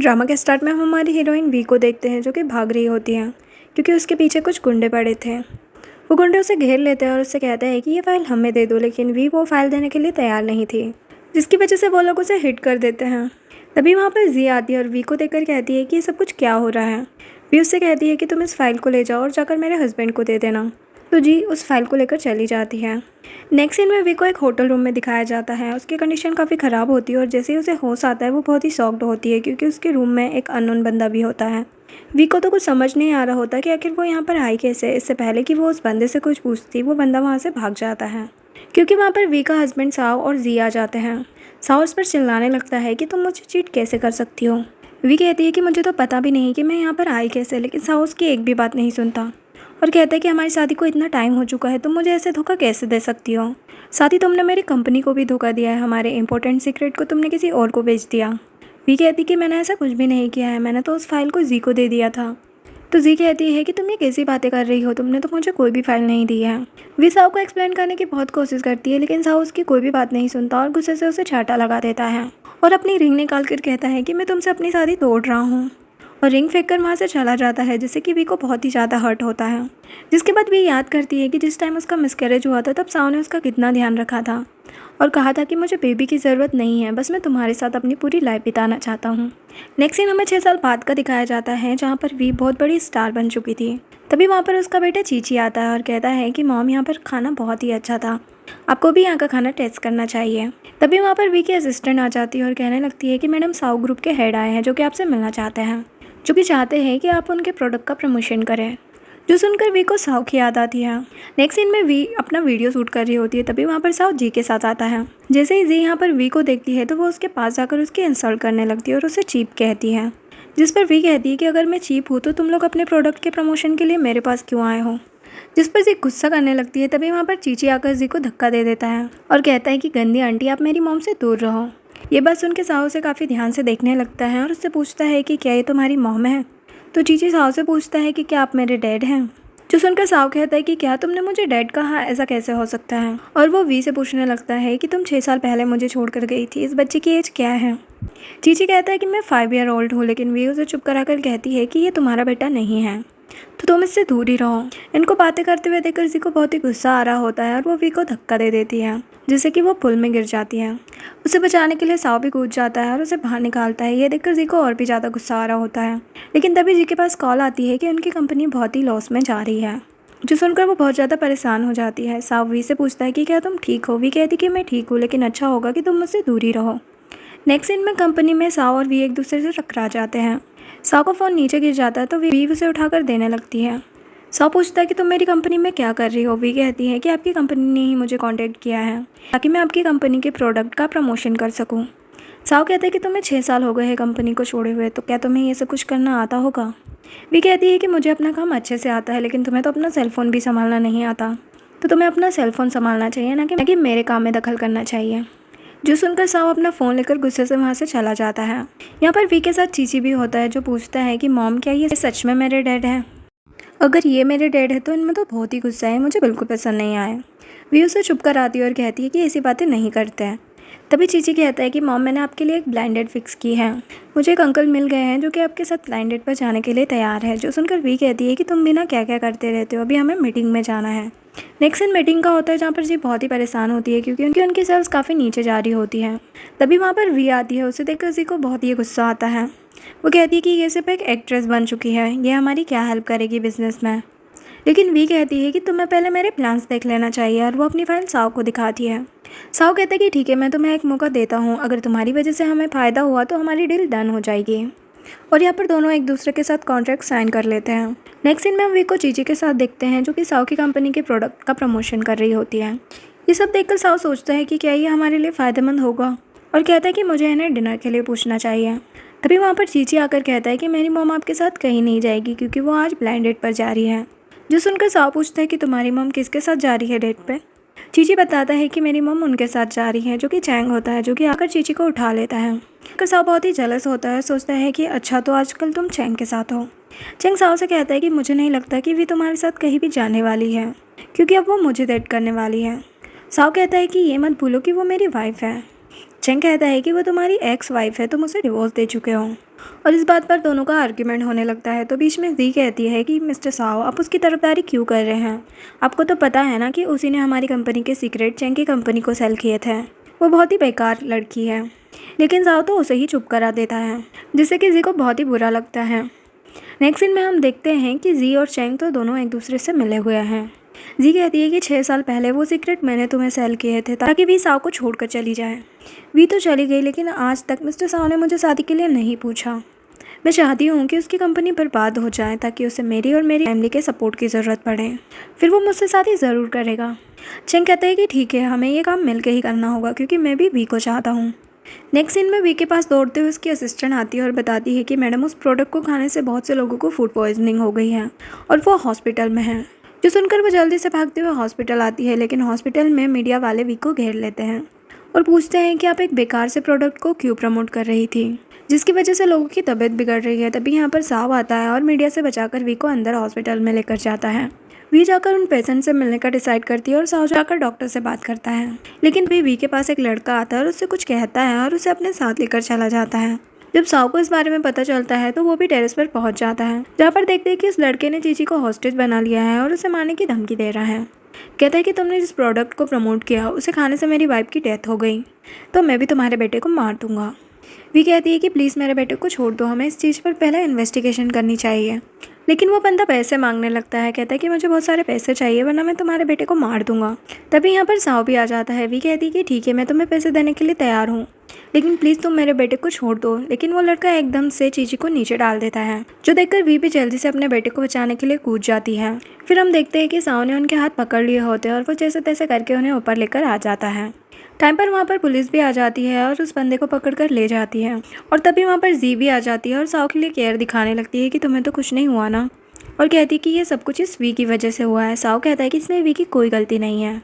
Drama के start में हम हमारी हीरोइन वी को देखते हैं जो कि भाग रही होती है क्योंकि उसके पीछे कुछ गुंडे पड़े थे। वो गुंडे उसे घेर लेते हैं और उससे कहते हैं कि ये फ़ाइल हमें दे दो, लेकिन वी वो फ़ाइल देने के लिए तैयार नहीं थी, जिसकी वजह से वो लोग उसे हिट कर देते हैं। तभी वहाँ पर जी आती है और वी को देखकर कहती है कि ये सब कुछ क्या हो रहा है। वी उससे कहती है कि तुम इस फाइल को ले जाओ और जाकर मेरे हस्बैंड को दे देना। तो जी उस फाइल को लेकर चली जाती है। नेक्स्ट सीन में वी को एक होटल रूम में दिखाया जाता है। उसकी कंडीशन काफ़ी ख़राब होती है और जैसे ही उसे होश आता है वो बहुत ही शॉक्ड होती है क्योंकि उसके रूम में एक अननोन बंदा भी होता है। वी को तो कुछ समझ नहीं आ रहा होता कि आखिर वो यहाँ पर आई कैसे। इससे पहले कि वो उस बंदे से कुछ पूछती, वो बंदा वहाँ से भाग जाता है क्योंकि वहाँ पर वी का हस्बैंड साव और जी आ जाते हैं। साव उस पर चिल्लाने लगता है कि तुम मुझे चीट कैसे कर सकती हो। वी कहती है कि मुझे तो पता भी नहीं कि मैं यहाँ पर आई कैसे, लेकिन साव उसकी एक भी बात नहीं सुनता और कहता है कि हमारी शादी को इतना टाइम हो चुका है, तुम मुझे ऐसे धोखा कैसे दे सकती हो। साथ ही तुमने मेरी कंपनी को भी धोखा दिया है, हमारे इंपॉर्टेंट सीक्रेट को तुमने किसी और को बेच दिया। वी कहती कि मैंने ऐसा कुछ भी नहीं किया है, मैंने तो उस फाइल को जी को दे दिया था। तो जी कहती है कि तुम ये कैसी बातें कर रही हो, तुमने तो मुझे कोई भी फाइल नहीं दी है। वी साहु को एक्सप्लेन करने की बहुत कोशिश करती है, लेकिन साहु उसकी कोई भी बात नहीं सुनता और गुस्से से उसे छाटा लगा देता है और अपनी रिंग निकाल कर कहता है कि मैं तुमसे अपनी शादी तोड़ रहा हूँ, और रिंग फेंक कर वहाँ से चला जाता है, जिससे कि वी को बहुत ही ज़्यादा हर्ट होता है। जिसके बाद वी याद करती है कि जिस टाइम उसका मिसकैरेज हुआ था तब साहु ने उसका कितना ध्यान रखा था और कहा था कि मुझे बेबी की ज़रूरत नहीं है, बस मैं तुम्हारे साथ अपनी पूरी लाइफ बिताना चाहता हूँ। नेक्स्ट सीन हमें 6 साल बाद का दिखाया जाता है जहाँ पर वी बहुत बड़ी स्टार बन चुकी थी। तभी वहाँ पर उसका बेटा चीची आता है और कहता है कि मॉम यहाँ पर खाना बहुत ही अच्छा था, आपको भी यहाँ का खाना टेस्ट करना चाहिए। तभी वहाँ पर वी की असिस्टेंट आ जाती है और कहने लगती है कि मैडम साहु ग्रुप के हेड आए हैं जो कि आपसे मिलना चाहते हैं, जो कि चाहते हैं कि आप उनके प्रोडक्ट का प्रमोशन करें। जो सुनकर वी को साहु की याद आती है। नेक्स्ट सीन में वी अपना वीडियो शूट कर रही होती है, तभी वहाँ पर साहु जी के साथ आता है। जैसे ही जी यहाँ पर वी को देखती है तो वो उसके पास जाकर उसकी इंसल्ट करने लगती है और उसे चीप कहती है, जिस पर वी कहती है कि अगर मैं चीप हूँ तो तुम लोग अपने प्रोडक्ट के प्रमोशन के लिए मेरे पास क्यों आए हो। जिस पर जी गुस्सा करने लगती है। तभी वहाँ पर चीची आकर जी को धक्का दे देता है और कहता है कि गंदी आंटी, आप मेरी मॉम से दूर रहो। ये बात सुन के साहु से काफ़ी ध्यान से देखने लगता है और उससे पूछता है कि क्या ये तुम्हारी मॉम है। तो चीची साहु से पूछता है कि क्या आप मेरे डैड हैं। जो सुनकर साहु कहता है कि क्या तुमने मुझे डैड कहा, ऐसा कैसे हो सकता है। और वो वी से पूछने लगता है कि तुम 6 साल पहले मुझे छोड़कर गई थी, इस बच्चे की एज क्या है। चीची कहता है कि मैं 5 ईयर ओल्ड हूँ, लेकिन वी उसे चुप कराकर कहती है कि ये तुम्हारा बेटा नहीं है, तो तुम इससे दूर ही रहो। इनको बातें करते हुए देखकर जी को बहुत ही गुस्सा आ रहा होता है और वो वी को धक्का दे देती है, जिससे कि वो पुल में गिर जाती है। उसे बचाने के लिए साहु भी कूद जाता है और उसे बाहर निकालता है। ये देखकर जी को और भी ज़्यादा गुस्सा आ रहा होता है, लेकिन तभी जी के पास कॉल आती है कि उनकी कंपनी बहुत ही लॉस में जा रही है। जो सुनकर वो बहुत ज़्यादा परेशान हो जाती है। साहु वी से पूछता है कि क्या तुम ठीक हो। वी कहती कि मैं ठीक हूँ, लेकिन अच्छा होगा कि तुम मुझसे दूर ही रहो। नेक्स्ट सीन में कंपनी में साहु और वी एक दूसरे से टकरा जाते हैं। साहु का फ़ोन नीचे गिर जाता है तो वी उसे उठाकर देने लगती है। साहु पूछता है कि तुम मेरी कंपनी में क्या कर रही हो। वी कहती है कि आपकी कंपनी ने ही मुझे कांटेक्ट किया है ताकि मैं आपकी कंपनी के प्रोडक्ट का प्रमोशन कर सकूं। साहु कहता है कि तुम्हें 6 साल हो गए हैं कंपनी को छोड़े हुए, तो क्या तुम्हें ये सब कुछ करना आता होगा। वी कहती है कि मुझे अपना काम अच्छे से आता है, लेकिन तुम्हें तो अपना सेलफ़ोन भी संभालना नहीं आता, तो तुम्हें अपना सेलफ़ोन संभालना चाहिए, ना कि मेरे काम में दखल करना चाहिए। जो सुनकर साहु अपना फ़ोन लेकर गुस्से से वहाँ से चला जाता है। यहाँ पर वी के साथ चीची भी होता है, जो पूछता है कि मॉम, क्या ये सच में मेरे डैड हैं। अगर ये मेरे डैड है तो इनमें तो बहुत ही गुस्सा है, मुझे बिल्कुल पसंद नहीं आया। वी उसे चुप कर आती है और कहती है कि ऐसी बातें नहीं करते हैं। तभी चीची कहता है कि मॉम, मैंने आपके लिए एक ब्लाइंड डेट फिक्स की है। मुझे एक अंकल मिल गए हैं जो कि आपके साथ ब्लाइंड डेट पर जाने के लिए तैयार है। जो सुनकर वी कहती है कि तुम भी ना क्या क्या करते रहते हो, अभी हमें मीटिंग में जाना है। नेक्स्ट इन मीटिंग का होता है जहाँ पर जी बहुत ही परेशान होती है क्योंकि उनकी सेल्स काफ़ी नीचे जा रही होती हैं। तभी वहाँ पर वी आती है। उसे देखकर जी को बहुत ही गुस्सा आता है। वो कहती है कि ये सिर्फ एक एक्ट्रेस बन चुकी है, ये हमारी क्या हेल्प करेगी बिजनेस में। लेकिन वी कहती है कि तुम्हें पहले मेरे प्लान्स देख लेना चाहिए, और वो अपनी फाइल साहु को दिखाती है। साहु कहता है कि ठीक है, मैं तुम्हें एक मौका देता हूँ, अगर तुम्हारी वजह से हमें फ़ायदा हुआ तो हमारी डील डन हो जाएगी। और यहाँ पर दोनों एक दूसरे के साथ कॉन्ट्रैक्ट साइन कर लेते हैं। नेक्स्ट सीन में हम वी को चीची के साथ देखते हैं, जो कि साहु की कंपनी के प्रोडक्ट का प्रमोशन कर रही होती है। ये सब देखकर साहु सोचता है कि क्या ये हमारे लिए फ़ायदेमंद होगा, और कहता है कि मुझे इन्हें डिनर के लिए पूछना चाहिए। तभी वहाँ पर चीची आकर कहता है कि मेरी मॉम आपके साथ कहीं नहीं जाएगी क्योंकि वो आज ब्लाइंड डेट पर जा रही है। जो सुनकर साहु पूछता है कि तुम्हारी मॉम किसके साथ जा रही है डेट पे। चीची बताता है कि मेरी मॉम उनके साथ जा रही है, जो कि चैंग होता है, जो कि आकर चीची को उठा लेता है। साहु बहुत ही जेलस होता है, सोचता है कि अच्छा तो आजकल तुम चैंग के साथ हो। चैंग साहु से कहता है कि मुझे नहीं लगता कि वी तुम्हारे साथ कहीं भी जाने वाली है, क्योंकि अब वो मुझे डेट करने वाली है। साहु कहता है कि ये मत भूलो कि वो मेरी वाइफ है। चैंग कहता है कि वो तुम्हारी एक्स वाइफ है, तुम उसे डिवोर्स दे चुके हो। और इस बात पर दोनों का आर्ग्यूमेंट होने लगता है। तो बीच में वी कहती है कि मिस्टर साओ, आप उसकी तरफदारी क्यों कर रहे हैं? आपको तो पता है ना कि उसी ने हमारी कंपनी के सीक्रेट चेंग की कंपनी को सेल किए थे। वो बहुत ही बेकार लड़की है। लेकिन साओ तो उसे ही चुप करा देता है, जिससे कि जी को बहुत ही बुरा लगता है। नेक्स्ट सीन में हम देखते हैं कि जी और चेंग तो दोनों एक दूसरे से मिले हुए हैं। जी कहती है कि 6 साल पहले वो सीक्रेट मैंने तुम्हें सेल किए थे ताकि वी साओ को छोड़कर चली जाए। वी तो चली गई, लेकिन आज तक मिस्टर साओ ने मुझे शादी के लिए नहीं पूछा। मैं चाहती हूँ कि उसकी कंपनी बर्बाद हो जाए ताकि उसे मेरी और मेरी फैमिली के सपोर्ट की ज़रूरत पड़े। फिर वो मुझसे शादी ज़रूर करेगा। चेंग कहता है कि ठीक है, हमें ये काम मिलकर ही करना होगा क्योंकि मैं भी वी को चाहता हूँ। नेक्स्ट सीन में वी के पास दौड़ते हुए उसकी असिस्टेंट आती है और बताती है कि मैडम, उस प्रोडक्ट को खाने से बहुत से लोगों को फूड पॉइजनिंग हो गई है और वो हॉस्पिटल में है। जो सुनकर वो जल्दी से भागते हुए हॉस्पिटल आती है, लेकिन हॉस्पिटल में मीडिया वाले वी को घेर लेते हैं और पूछते हैं कि आप एक बेकार से प्रोडक्ट को क्यों प्रमोट कर रही थी, जिसकी वजह से लोगों की तबीयत बिगड़ रही है। तभी यहाँ पर साव आता है और मीडिया से बचाकर वी को अंदर हॉस्पिटल में लेकर जाता है। वी जाकर उन पेशेंट से मिलने का डिसाइड करती है और साव जाकर डॉक्टर से बात करता है। लेकिन वी के पास एक लड़का आता है और उससे कुछ कहता है और उसे अपने साथ लेकर चला जाता है। जब साव को इस बारे में पता चलता है तो वो भी टेरेस पर पहुंच जाता है, जहाँ पर देखते हैं कि उस लड़के ने चीची को हॉस्टेज बना लिया है और उसे मारने की धमकी दे रहा है। कहता है कि तुमने जिस प्रोडक्ट को प्रमोट किया उसे खाने से मेरी वाइफ की डेथ हो गई, तो मैं भी तुम्हारे बेटे को मार दूंगा। वी कहती है कि प्लीज़ मेरे बेटे को छोड़ दो, हमें इस चीज़ पर पहले इन्वेस्टिगेशन करनी चाहिए। लेकिन वो बंदा पैसे मांगने लगता है। कहता है कि मुझे बहुत सारे पैसे चाहिए वरना मैं तुम्हारे बेटे को मार दूंगा। तभी यहाँ पर साव भी आ जाता है। वी कहती है कि ठीक है, मैं तुम्हें पैसे देने के लिए तैयार हूँ, लेकिन प्लीज़ तुम मेरे बेटे को छोड़ दो। लेकिन वो लड़का एकदम से चीची को नीचे डाल देता है, जो देखकर वी भी जल्दी से अपने बेटे को बचाने के लिए कूद जाती है। फिर हम देखते हैं कि साव ने उनके हाथ पकड़ लिए होते हैं और वो जैसे तैसे करके उन्हें ऊपर लेकर आ जाता है। टाइम पर वहाँ पर पुलिस भी आ जाती है और उस बंदे को पकड़कर ले जाती है। और तभी वहाँ पर जी भी आ जाती है और साव के लिए केयर दिखाने लगती है कि तुम्हें तो कुछ नहीं हुआ ना, और कहती है कि ये सब कुछ इस वी की वजह से हुआ है। साव कहता है कि इसमें वी की कोई गलती नहीं है।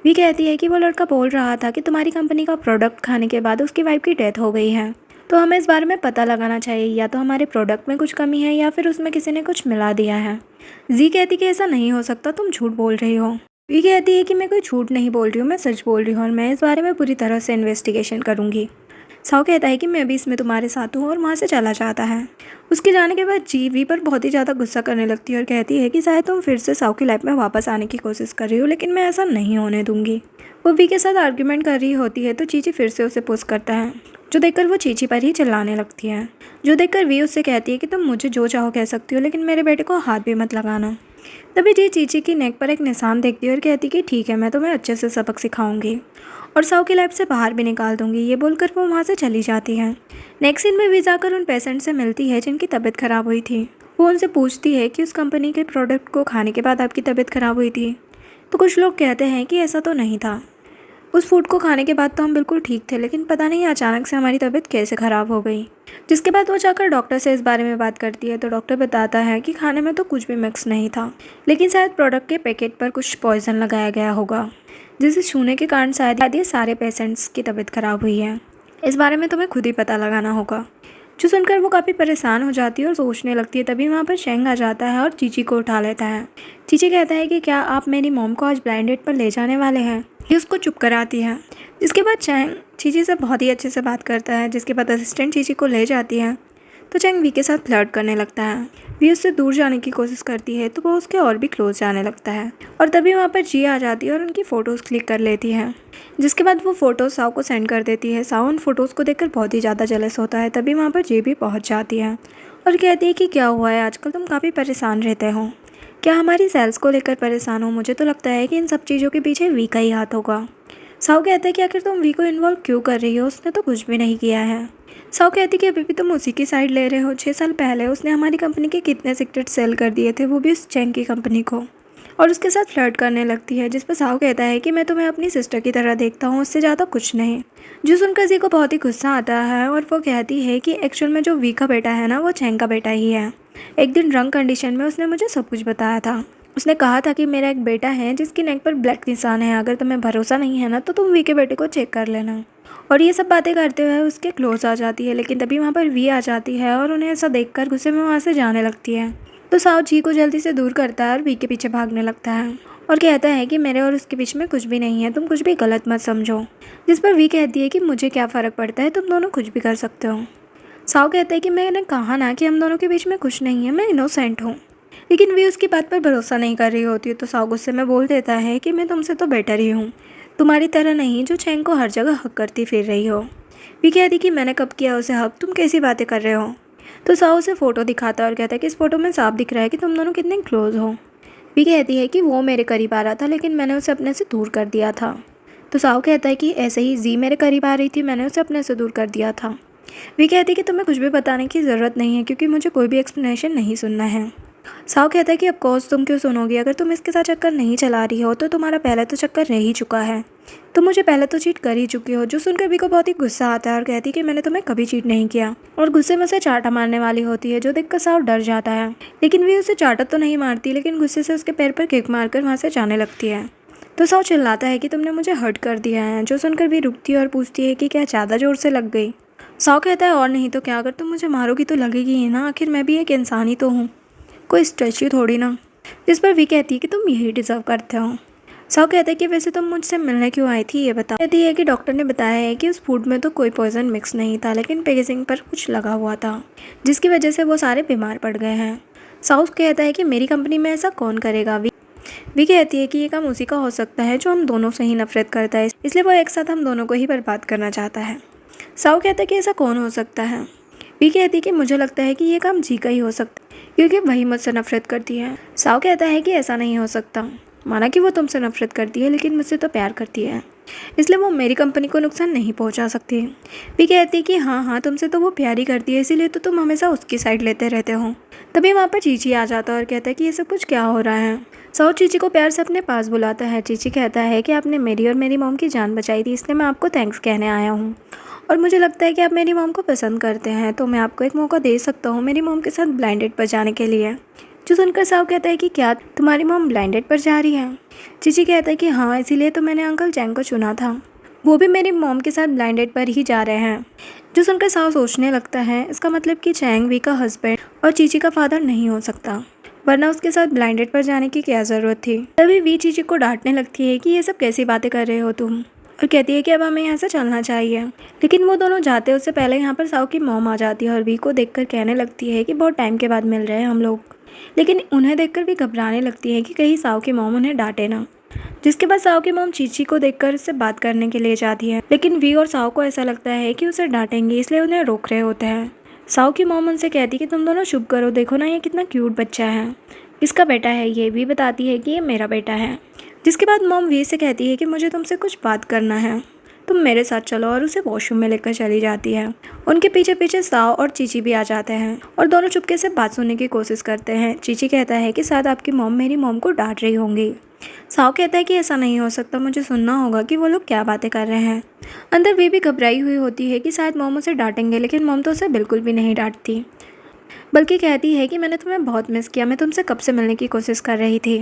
वी कहती है कि वो लड़का बोल रहा था कि तुम्हारी कंपनी का प्रोडक्ट खाने के बाद उसकी वाइफ की डेथ हो गई है, तो हमें इस बारे में पता लगाना चाहिए, या तो हमारे प्रोडक्ट में कुछ कमी है या फिर उसमें किसी ने कुछ मिला दिया है। जी कहती कि ऐसा नहीं हो सकता, तुम झूठ बोल रही हो। वी कहती है कि मैं कोई झूठ नहीं बोल रही हूँ, मैं सच बोल रही हूँ और मैं इस बारे में पूरी तरह से इन्वेस्टिगेशन करूँगी। साव कहता है कि मैं भी इसमें तुम्हारे साथ हूँ और वहाँ से चला जाता है। उसके जाने के बाद जी वी पर बहुत ही ज़्यादा गुस्सा करने लगती है और कहती है कि शायद तुम फिर से साव की लाइफ में वापस आने की कोशिश कर रही हो, लेकिन मैं ऐसा नहीं होने दूंगी। वो वी के साथ आर्ग्यूमेंट कर रही होती है तो चीची फिर से उसे पुश करता है, जो देखकर वो चीची पर ही चिल्लाने लगती है। जो देखकर वी उससे कहती है कि तुम मुझे जो चाहो कह सकती हो, लेकिन मेरे बेटे को हाथ भी मत लगाना। तभी जी चीची की नेक पर एक निशान देखती है और कहती कि ठीक है, मैं तुम्हें अच्छे से सबक सिखाऊंगी और साव की लाइफ से बाहर भी निकाल दूंगी। ये बोलकर वो वहाँ से चली जाती है। नेक्स्ट सीन में वी जाकर उन पेशेंट से मिलती है जिनकी तबीयत खराब हुई थी। वो उनसे पूछती है कि उस कंपनी के प्रोडक्ट को खाने के बाद आपकी तबीयत खराब हुई थी। तो कुछ लोग कहते हैं कि ऐसा तो नहीं था, उस फूड को खाने के बाद तो हम बिल्कुल ठीक थे, लेकिन पता नहीं अचानक से हमारी तबीयत कैसे ख़राब हो गई। जिसके बाद वो जाकर डॉक्टर से इस बारे में बात करती है तो डॉक्टर बताता है कि खाने में तो कुछ भी मिक्स नहीं था, लेकिन शायद प्रोडक्ट के पैकेट पर कुछ पॉइजन लगाया गया होगा, जिसे छूने के कारण शायद ये सारे पेशेंट्स की तबीयत खराब हुई है। इस बारे में तुम्हें खुद ही पता लगाना होगा। जो सुनकर वो काफ़ी परेशान हो जाती है और सोचने लगती है। तभी वहाँ पर चेंग आ जाता है और चीची को उठा लेता है। चीची कहता है कि क्या आप मेरी मॉम को आज ब्लाइंड डेट पर ले जाने वाले हैं। ये उसको चुप कराती है। जिसके बाद चेंग चीची से बहुत ही अच्छे से बात करता है। जिसके बाद असिस्टेंट चीची को ले जाती है तो चेंग वी के साथ फ्लर्ट करने लगता है। वी उससे दूर जाने की कोशिश करती है तो वो उसके और भी क्लोज जाने लगता है। और तभी वहाँ पर जी आ जाती है और उनकी फ़ोटोज़ क्लिक कर लेती है। जिसके बाद वो फ़ोटोज़ साव को सेंड कर देती है। साव उन फ़ोटोज़ को देखकर बहुत ही ज़्यादा जेलस होता है। तभी वहाँ पर जी भी पहुँच जाती है और कहती है कि क्या हुआ है, आजकल तुम काफ़ी परेशान रहते हो, क्या हमारी सेल्स को लेकर परेशान हो। मुझे तो लगता है कि इन सब चीज़ों के पीछे वी का ही हाथ होगा। साव कहता है कि आखिर तुम वी को इन्वॉल्व क्यों कर रही हो, उसने तो कुछ भी नहीं किया है। साव कहती कि अभी भी तुम उसी की साइड ले रहे हो। 6 साल पहले उसने हमारी कंपनी के कितने सीक्रेट सेल कर दिए थे, वो भी उस चेंग की कंपनी को, और उसके साथ फ्लर्ट करने लगती है। जिस पर साव कहता है कि मैं तुम्हें अपनी सिस्टर की तरह देखता हूँ, उससे ज़्यादा कुछ नहीं। जो सुनकर जी को बहुत ही गुस्सा आता है और वो कहती है कि एक्चुअल में जो वी का बेटा है ना, वो चेंग का बेटा ही है। एक दिन ड्रंक कंडीशन में उसने मुझे सब कुछ बताया था। उसने कहा था कि मेरा एक बेटा है जिसकी नेक पर ब्लैक निशान है, अगर तुम्हें भरोसा नहीं है ना तो तुम वी के बेटे को चेक कर लेना। और ये सब बातें करते हुए उसके क्लोज आ जाती है। लेकिन तभी वहाँ पर वी आ जाती है और उन्हें ऐसा देखकर गुस्से में वहाँ से जाने लगती है। तो साव जी को जल्दी से दूर करता है और वी के पीछे भागने लगता है और कहता है कि मेरे और उसके बीच में कुछ भी नहीं है, तुम कुछ भी गलत मत समझो। जिस पर वी कहती है कि मुझे क्या फ़र्क पड़ता है, तुम दोनों कुछ भी कर सकते हो। साओ कहता है कि मैंने कहा ना कि हम दोनों के बीच में कुछ नहीं है, मैं इनोसेंट हूँ। लेकिन वी उसकी बात पर भरोसा नहीं कर रही होती है, तो साओ गुस्से में बोल देता है कि मैं तुमसे तो बेटर ही हूँ, तुम्हारी तरह नहीं जो चैंग को हर जगह हक करती फिर रही हो। वी कहती कि मैंने कब किया उसे हक, तुम कैसी बातें कर रहे हो। तो साओ उसे फ़ोटो दिखाता है और कहता है कि इस फोटो में साफ दिख रहा है कि तुम दोनों कितने क्लोज हो। वी कहती है कि वो मेरे करीब आ रहा था लेकिन मैंने उसे अपने से दूर कर दिया था। तो साओ कहता है कि ऐसे ही जी मेरे करीब आ रही थी, मैंने उसे अपने से दूर कर दिया था। वी कहती है कि तुम्हें कुछ भी बताने की ज़रूरत नहीं है क्योंकि मुझे कोई भी एक्सप्लेनेशन नहीं सुनना है। साओ कहता है कि ऑफकोर्स तुम क्यों सुनोगी, अगर तुम इसके साथ चक्कर नहीं चला रही हो तो तुम्हारा पहले तो चक्कर रह ही चुका है, तुम मुझे पहले तो चीट कर ही चुकी हो। जो सुनकर वी को बहुत ही गुस्सा आता है और कहती है कि मैंने तुम्हें कभी चीट नहीं किया, और गुस्से में उसे चाटा मारने वाली होती है, जो देखकर साओ डर जाता है। लेकिन वी उसे चाटा तो नहीं मारती, लेकिन गुस्से से उसके पैर पर किक मारकर वहाँ से जाने लगती है। तो साओ चिल्लाता है कि तुमने मुझे हर्ट कर दिया है। जो सुनकर वी रुकती है और पूछती है कि क्या ज़्यादा ज़ोर से लग गई। साओ कहता है और नहीं तो क्या, अगर तुम मुझे मारोगी तो लगेगी ही ना, आखिर मैं भी एक इंसान ही तो हूँ, कोई स्टैच्यू थोड़ी ना। जिस पर वी कहती है कि तुम यही डिज़र्व करते हो। साओ कहता है कि वैसे तुम मुझसे मिलने क्यों आई थी ये बताओ। कहती है कि डॉक्टर ने बताया है कि उस फूड में तो कोई पॉइजन मिक्स नहीं था, लेकिन पैकेजिंग पर कुछ लगा हुआ था जिसकी वजह से वो सारे बीमार पड़ गए हैं। साओ कहता है कि मेरी कंपनी में ऐसा कौन करेगा। वी कहती है कि ये काम उसी का हो सकता है जो हम दोनों से ही नफरत करता है, इसलिए वो एक साथ हम दोनों को ही बर्बाद करना चाहता है। साओ कहता है कि ऐसा कौन हो सकता है। वी कहती है कि मुझे लगता है कि ये काम जी का ही हो सकता है क्योंकि वही मुझसे नफरत करती है। साओ कहता है कि ऐसा नहीं हो सकता, माना कि वो तुमसे नफरत करती है लेकिन मुझसे तो प्यार करती है, इसलिए वो मेरी कंपनी को नुकसान नहीं पहुंचा सकती। वी कहती है कि हाँ तुमसे तो वो प्यार ही करती है, इसीलिए तो तुम हमेशा उसकी साइड लेते रहते हो। तभी वहाँ पर चीची आ जाता है और कहता है कि ये सब कुछ क्या हो रहा है। साओ चीची को प्यार से अपने पास बुलाता है। चीची कहता है कि आपने मेरी और मेरी मॉम की जान बचाई थी, इसलिए मैं आपको थैंक्स कहने आया हूँ, और मुझे लगता है कि आप मेरी मॉम को पसंद करते हैं, तो मैं आपको एक मौका दे सकता हूँ मेरी मॉम के साथ ब्लाइंड डेट पर जाने के लिए। जो सुनकर साओ कहता है कि क्या तुम्हारी मॉम ब्लाइंड डेट पर जा रही है। चीची कहता है कि हाँ, इसीलिए तो मैंने अंकल चैंग को चुना था, वो भी मेरी मॉम के साथ ब्लाइंड डेट पर ही जा रहे हैं। जो सुनकर साओ सोचने लगता है इसका मतलब कि चैंग वी का हस्बैंड और चीची का फादर नहीं हो सकता, वरना उसके साथ ब्लाइंड डेट पर जाने की क्या ज़रूरत थी। तभी वी चीची को डांटने लगती है कि ये सब कैसी बातें कर रहे हो तुम, और कहती है कि अब हमें यहाँ से चलना चाहिए। लेकिन वो दोनों जाते उससे पहले यहाँ पर साओ की मॉम आ जाती है और वी को देखकर कहने लगती है कि बहुत टाइम के बाद मिल रहे हैं हम लोग। लेकिन उन्हें देखकर भी घबराने लगती है कि कहीं साओ की मॉम उन्हें डांटे ना। जिसके बाद साओ की मॉम चीची को देखकर उससे बात करने के लिए जाती है, लेकिन वी और साओ को ऐसा लगता है कि उसे डांटेंगे, इसलिए उन्हें रोक रहे होते हैं। साओ की मॉम उनसे कहती है कि तुम दोनों चुप करो, देखो ना ये कितना क्यूट बच्चा है, इसका बेटा है ये। वी बताती है कि ये मेरा बेटा है। जिसके बाद मॉम वी से कहती है कि मुझे तुमसे कुछ बात करना है, तुम मेरे साथ चलो, और उसे वॉशरूम में लेकर चली जाती है। उनके पीछे पीछे साओ और चीची भी आ जाते हैं और दोनों चुपके से बात सुनने की कोशिश करते हैं। चीची कहता है कि शायद आपकी मॉम मेरी मॉम को डांट रही होंगी। साओ कहता है कि ऐसा नहीं हो सकता, मुझे सुनना होगा कि वो लोग क्या बातें कर रहे हैं। अंदर वे भी घबराई हुई होती है कि शायद मॉम उसे डांटेंगे, लेकिन मॉम तो उसे बिल्कुल भी नहीं डांटती, बल्कि कहती है कि मैंने तुम्हें बहुत मिस किया, मैं तुमसे कब से मिलने की कोशिश कर रही थी।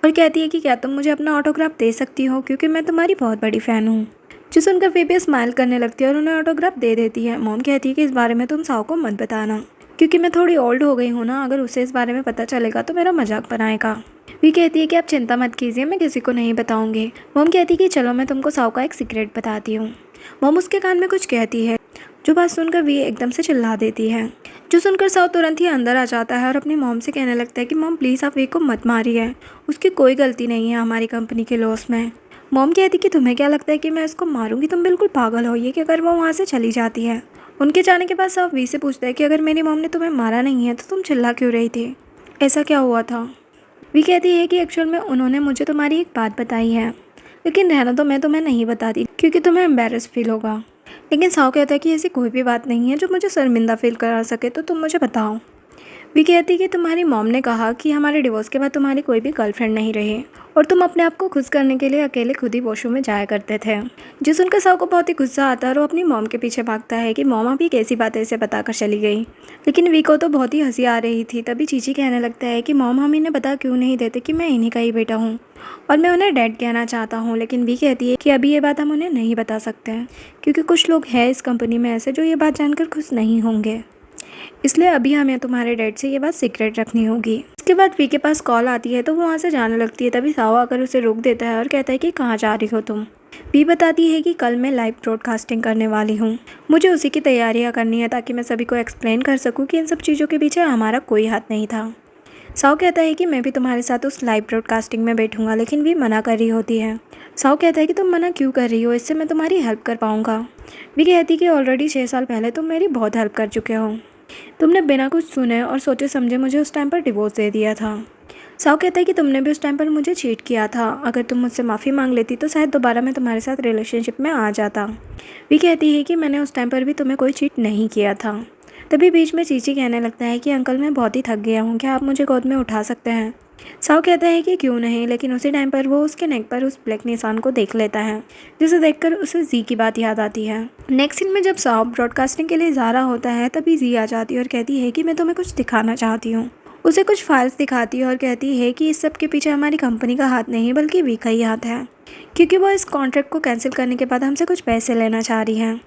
और कहती है कि क्या तुम मुझे अपना ऑटोग्राफ दे सकती हो, क्योंकि मैं तुम्हारी बहुत बड़ी फ़ैन हूँ। जो सुनकर वे भी स्माइल करने लगती है और उन्हें ऑटोग्राफ दे देती है। मॉम कहती है कि इस बारे में तुम साओ को मत बताना, क्योंकि मैं थोड़ी ओल्ड हो गई हूँ ना, अगर उसे इस बारे में पता चलेगा तो मेरा मजाक बनाएगा। वी कहती है कि आप चिंता मत कीजिए, मैं किसी को नहीं बताऊंगी। मॉम कहती है कि चलो मैं तुमको साओ का एक सीक्रेट बताती हूँ। मॉम उसके कान में कुछ कहती है, जो बात सुनकर वी एकदम से चिल्ला देती है। जो सुनकर साओ तुरंत ही अंदर आ जाता है और अपनी मॉम से कहने लगता है कि मॉम प्लीज़ आप वी को मत मारिए, उसकी कोई गलती नहीं है हमारी कंपनी के लॉस में। मॉम कहती कि तुम्हें क्या लगता है कि मैं इसको मारूंगी, तुम बिल्कुल पागल हो, ये कि अगर वो वहाँ से चली जाती है। उनके जाने के बाद साहब वी से पूछता है कि अगर मेरी मॉम ने तुम्हें मारा नहीं है तो तुम चिल्ला क्यों रही थी, ऐसा क्या हुआ था। वी कहती है कि एक्चुअल में उन्होंने मुझे तुम्हारी एक बात बताई है, लेकिन रहना तो मैं तुम्हें नहीं बताती क्योंकि तुम्हें एम्बेरस फील होगा। लेकिन साओ कहता है कि ऐसी कोई भी बात नहीं है जो मुझे शर्मिंदा फील करा सके, तो तुम मुझे बताओ। वी कहती है कि तुम्हारी मॉम ने कहा कि हमारे डिवोर्स के बाद तुम्हारी कोई भी गर्लफ्रेंड नहीं रही और तुम अपने आप को खुश करने के लिए अकेले खुद ही वॉशरूम में जाया करते थे। जो सुनकर साओ को बहुत ही गुस्सा आता है और वो अपनी मॉम के पीछे भागता है कि मॉम अभी कैसी बातें इसे बताकर चली गई। लेकिन वी को तो बहुत ही हंसी आ रही थी। तभी चीची कहने लगता है कि मॉम हम इन्हें बता क्यों नहीं देते कि मैं इन्हीं का ही बेटा हूँ और मैं उन्हें डैड कहना चाहता हूँ। लेकिन वी कहती है कि अभी ये बात हम उन्हें नहीं बता सकते हैं क्योंकि कुछ लोग हैं इस कंपनी में ऐसे जो ये बात जानकर खुश नहीं होंगे, इसलिए अभी हमें तुम्हारे डैड से ये बात सीक्रेट रखनी होगी। इसके बाद वी के पास कॉल आती है तो वो वहाँ से जाने लगती है। तभी साओ आकर उसे रोक देता है और कहता है कि कहाँ जा रही हो तुम। वी बताती है कि कल मैं लाइव ब्रॉडकास्टिंग करने वाली हूँ। मुझे उसी की तैयारियाँ करनी है ताकि मैं सभी को एक्सप्लेन कर सकूँ कि इन सब चीज़ों के पीछे हमारा कोई हाथ नहीं था। साओ कहता है कि मैं भी तुम्हारे साथ उस लाइव ब्रॉडकास्टिंग में बैठूंगा, लेकिन वी मना कर रही होती है। साओ कहता है कि तुम मना क्यों कर रही हो, इससे मैं तुम्हारी हेल्प कर पाऊंगा। वी कहती है कि ऑलरेडी 6 साल पहले तुम मेरी बहुत हेल्प कर चुके हो। तुमने बिना कुछ सुने और सोचे समझे मुझे उस टाइम पर डिवोर्स दे दिया था। साओ कहता है कि तुमने भी उस टाइम पर मुझे चीट किया था। अगर तुम मुझसे माफ़ी मांग लेती तो शायद दोबारा मैं तुम्हारे साथ रिलेशनशिप में आ जाता। वी कहती है कि मैंने उस टाइम पर भी तुम्हें कोई चीट नहीं किया था। तभी बीच में चीची कहने लगता है कि अंकल मैं बहुत ही थक गया हूँ, क्या आप मुझे गोद में उठा सकते हैं। साओ कहता है कि क्यों नहीं, लेकिन उसी टाइम पर वो उसके नेक पर उस ब्लैक निशान को देख लेता है, जिसे देखकर उसे जी की बात याद आती है। नेक्स्ट सीन में जब साओ ब्रॉडकास्टिंग के लिए जा रहा होता है तभी जी आ जाती है और कहती है कि मैं तुम्हें कुछ दिखाना चाहती हूँ। उसे कुछ फाइल्स दिखाती है और कहती है कि इस सब के पीछे हमारी कंपनी का हाथ नहीं बल्कि वी का ही हाथ है, क्योंकि वो इस कॉन्ट्रैक्ट को कैंसिल करने के बाद हमसे कुछ पैसे लेना चाह रही है,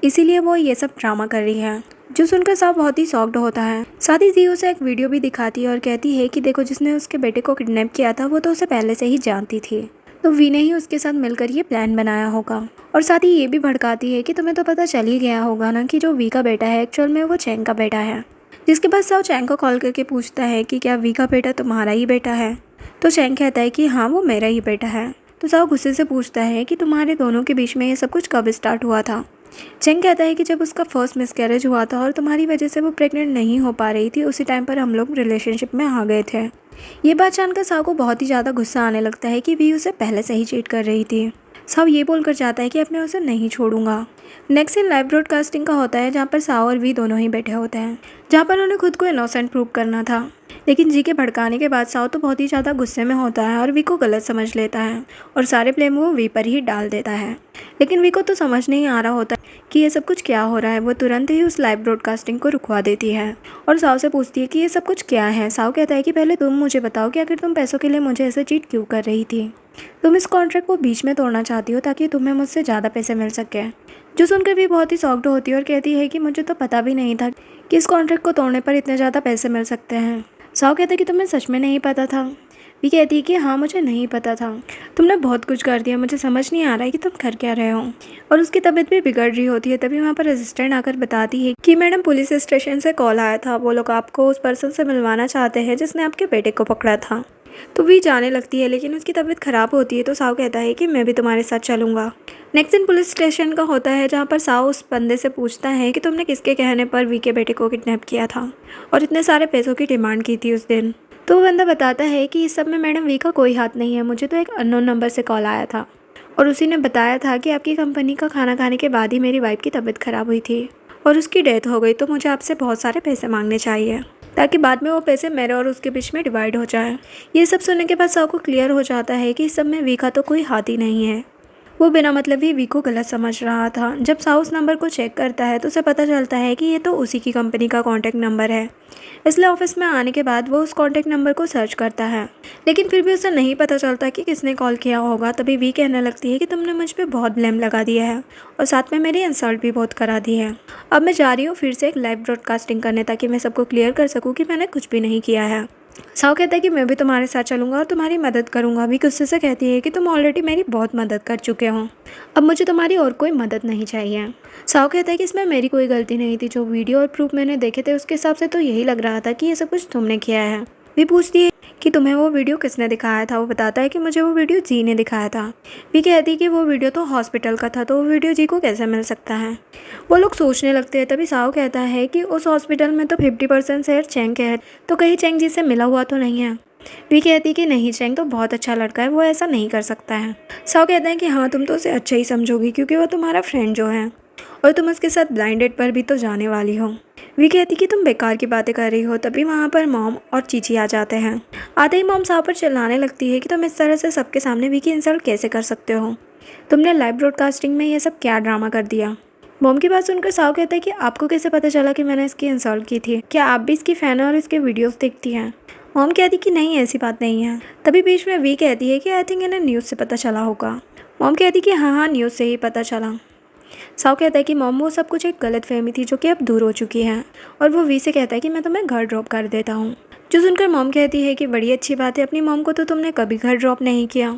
इसीलिए वो ये सब ड्रामा कर रही है। जो सुनकर साहब बहुत ही शॉक्ड होता है। साथ ही जी उसे एक वीडियो भी दिखाती है और कहती है कि देखो, जिसने उसके बेटे को किडनैप किया था वो तो उसे पहले से ही जानती थी, तो वी ने ही उसके साथ मिलकर ये प्लान बनाया होगा। और साथ ही ये भी भड़काती है कि तुम्हें तो पता चल ही गया होगा ना कि जो वी का बेटा है एक्चुअल में वो चैंग का बेटा है। जिसके बाद साओ चैंग को कॉल करके पूछता है कि क्या वी का बेटा तुम्हारा ही बेटा है। तो चैंग कहता है कि हाँ, वो मेरा ही बेटा है। तो साओ गुस्से से पूछता है कि तुम्हारे दोनों के बीच में ये सब कुछ कब स्टार्ट हुआ था। चैंग कहता है कि जब उसका फर्स्ट मिसकैरेज हुआ था और तुम्हारी वजह से वो प्रेग्नेंट नहीं हो पा रही थी, उसी टाइम पर हम लोग रिलेशनशिप में आ गए थे। ये बात जानकर साओ को बहुत ही ज़्यादा गुस्सा आने लगता है कि वी उसे पहले से ही चीट कर रही थी। साओ ये बोलकर जाता है कि अब मैं उसे नहीं छोड़ूंगा। नेक्स्ट सीन लाइव ब्रॉडकास्टिंग का होता है जहाँ पर साओ और वी दोनों ही बैठे होते हैं, जहाँ पर उन्हें खुद को इनोसेंट प्रूव करना था। लेकिन जी के भड़काने के बाद साओ तो बहुत ही ज़्यादा गुस्से में होता है और वी को गलत समझ लेता है और सारे ब्लेम वो वी पर ही डाल देता है। लेकिन वी को तो समझ नहीं आ रहा होता कि ये सब कुछ क्या हो रहा है। वो तुरंत ही उस लाइव ब्रॉडकास्टिंग को रुकवा देती है और साओ से पूछती है कि ये सब कुछ क्या है। साओ कहता है कि पहले तुम मुझे बताओ कि आखिर तुम पैसों के लिए मुझे ऐसे चीट क्यों कर रही थी। तुम इस कॉन्ट्रैक्ट को बीच में तोड़ना चाहती हो ताकि तुम्हें मुझसे ज़्यादा पैसे मिल सके। जो सुनकर भी बहुत ही शॉक्ड होती है और कहती है कि मुझे तो पता भी नहीं था कि इस कॉन्ट्रैक्ट को तोड़ने पर इतने ज़्यादा पैसे मिल सकते हैं। साओ कहता है कि तुम्हें सच में नहीं पता था। वी कहती है कि हाँ, मुझे नहीं पता था। तुमने बहुत कुछ कर दिया, मुझे समझ नहीं आ रहा है कि तुम कर क्या रहे हो। और उसकी तबीयत भी बिगड़ रही होती है। तभी वहाँ पर असिस्टेंट आकर बताती है कि मैडम, पुलिस स्टेशन से कॉल आया था, वो लोग आपको उस पर्सन से मिलवाना चाहते हैं जिसने आपके बेटे को पकड़ा था। तो वी जाने लगती है, लेकिन उसकी तबीयत ख़राब होती है। तो साओ कहता है कि मैं भी तुम्हारे साथ चलूँगा। नेक्स्ट दिन पुलिस स्टेशन का होता है जहाँ पर साओ उस बंदे से पूछता है कि तुमने किसके कहने पर वी के बेटे को किडनैप किया था और इतने सारे पैसों की डिमांड की थी उस दिन। तो वो बंदा बताता है कि इस सब में मैडम वी का कोई हाथ नहीं है, मुझे तो एक अननोन नंबर से कॉल आया था और उसी ने बताया था कि आपकी कंपनी का खाना खाने के बाद ही मेरी वाइफ की तबीयत ख़राब हुई थी और उसकी डेथ हो गई, तो मुझे आपसे बहुत सारे पैसे मांगने चाहिए ताकि बाद में वो पैसे मेरे और उसके बीच में डिवाइड हो जाए। ये सब सुनने के बाद साओ को क्लियर हो जाता है कि इस सब में वी का तो कोई हाथ ही नहीं है। वो बिना मतलब ही वी को गलत समझ रहा था। जब साओ उस नंबर को चेक करता है तो उसे पता चलता है कि ये तो उसी की कंपनी का कॉन्टैक्ट नंबर है। इसलिए ऑफिस में आने के बाद वो उस कॉन्टैक्ट नंबर को सर्च करता है, लेकिन फिर भी उसे नहीं पता चलता कि किसने कॉल किया होगा। तभी वी कहने लगती है कि तुमने मुझ पर बहुत ब्लेम लगा दिया है और साथ में मेरी इंसल्ट भी बहुत करा दी है। अब मैं जा रही हूँ फिर से एक लाइव ब्रॉडकास्टिंग करने ताकि मैं सबको क्लियर कर सकूँ कि मैंने कुछ भी नहीं किया है। साओ कहता है कि मैं भी तुम्हारे साथ चलूंगा और तुम्हारी मदद करूंगा। वी गुस्से से कहती है कि तुम ऑलरेडी मेरी बहुत मदद कर चुके हो, अब मुझे तुम्हारी और कोई मदद नहीं चाहिए। साओ कहता है कि इसमें मेरी कोई गलती नहीं थी, जो वीडियो और प्रूफ मैंने देखे थे उसके हिसाब से तो यही लग रहा था कि ये सब कुछ तुमने किया है। वी पूछती है कि तुम्हें वो वीडियो किसने दिखाया था। वो बताता है कि मुझे वो वीडियो जी ने दिखाया था। वी कहती है कि वो वीडियो तो हॉस्पिटल का था, तो वो वीडियो जी को कैसे मिल सकता है। वो लोग सोचने लगते हैं। तभी साओ कहता है कि उस हॉस्पिटल में तो 50% शेयर चैंग के है, तो कहीं चैंग जी से मिला हुआ तो नहीं है। वी कहती है कि नहीं, चैंग तो बहुत अच्छा लड़का है, वो ऐसा नहीं कर सकता है। साओ कहते हैं कि हाँ, तुम तो उसे अच्छा ही समझोगी क्योंकि वो तुम्हारा फ्रेंड जो है और तुम उसके साथ ब्लाइंड डेट पर भी तो जाने वाली हो। वी कहती कि तुम बेकार की बातें कर रही हो। तभी वहाँ पर मॉम और चीची आ जाते हैं। आते ही मॉम साओ पर चिल्लाने लगती है कि तुम इस तरह से सबके सामने वी की इंसल्ट कैसे कर सकते हो, तुमने लाइव ब्रॉडकास्टिंग में ये सब क्या ड्रामा कर दिया। मॉम की बात सुनकर साओ कहता है कि आपको कैसे पता चला कि मैंने इसकी इंसल्ट की थी, क्या आप भी इसकी फ़ैन और इसके वीडियोस देखती हैं। मॉम कहती कि नहीं, ऐसी बात नहीं है। तभी बीच में वी कहती है कि आई थिंक इन्हें न्यूज़ से पता चला होगा। मॉम कहती कि हाँ, न्यूज़ से ही पता चला। साओ कहता है कि मॉम, वो सब कुछ एक गलतफहमी थी जो कि अब दूर हो चुकी है। और वो वी से कहता है कि मैं तुम्हें घर ड्रॉप कर देता हूँ। जो सुनकर मॉम कहती है कि बड़ी अच्छी बात है, अपनी मॉम को तो तुमने कभी घर ड्रॉप नहीं किया।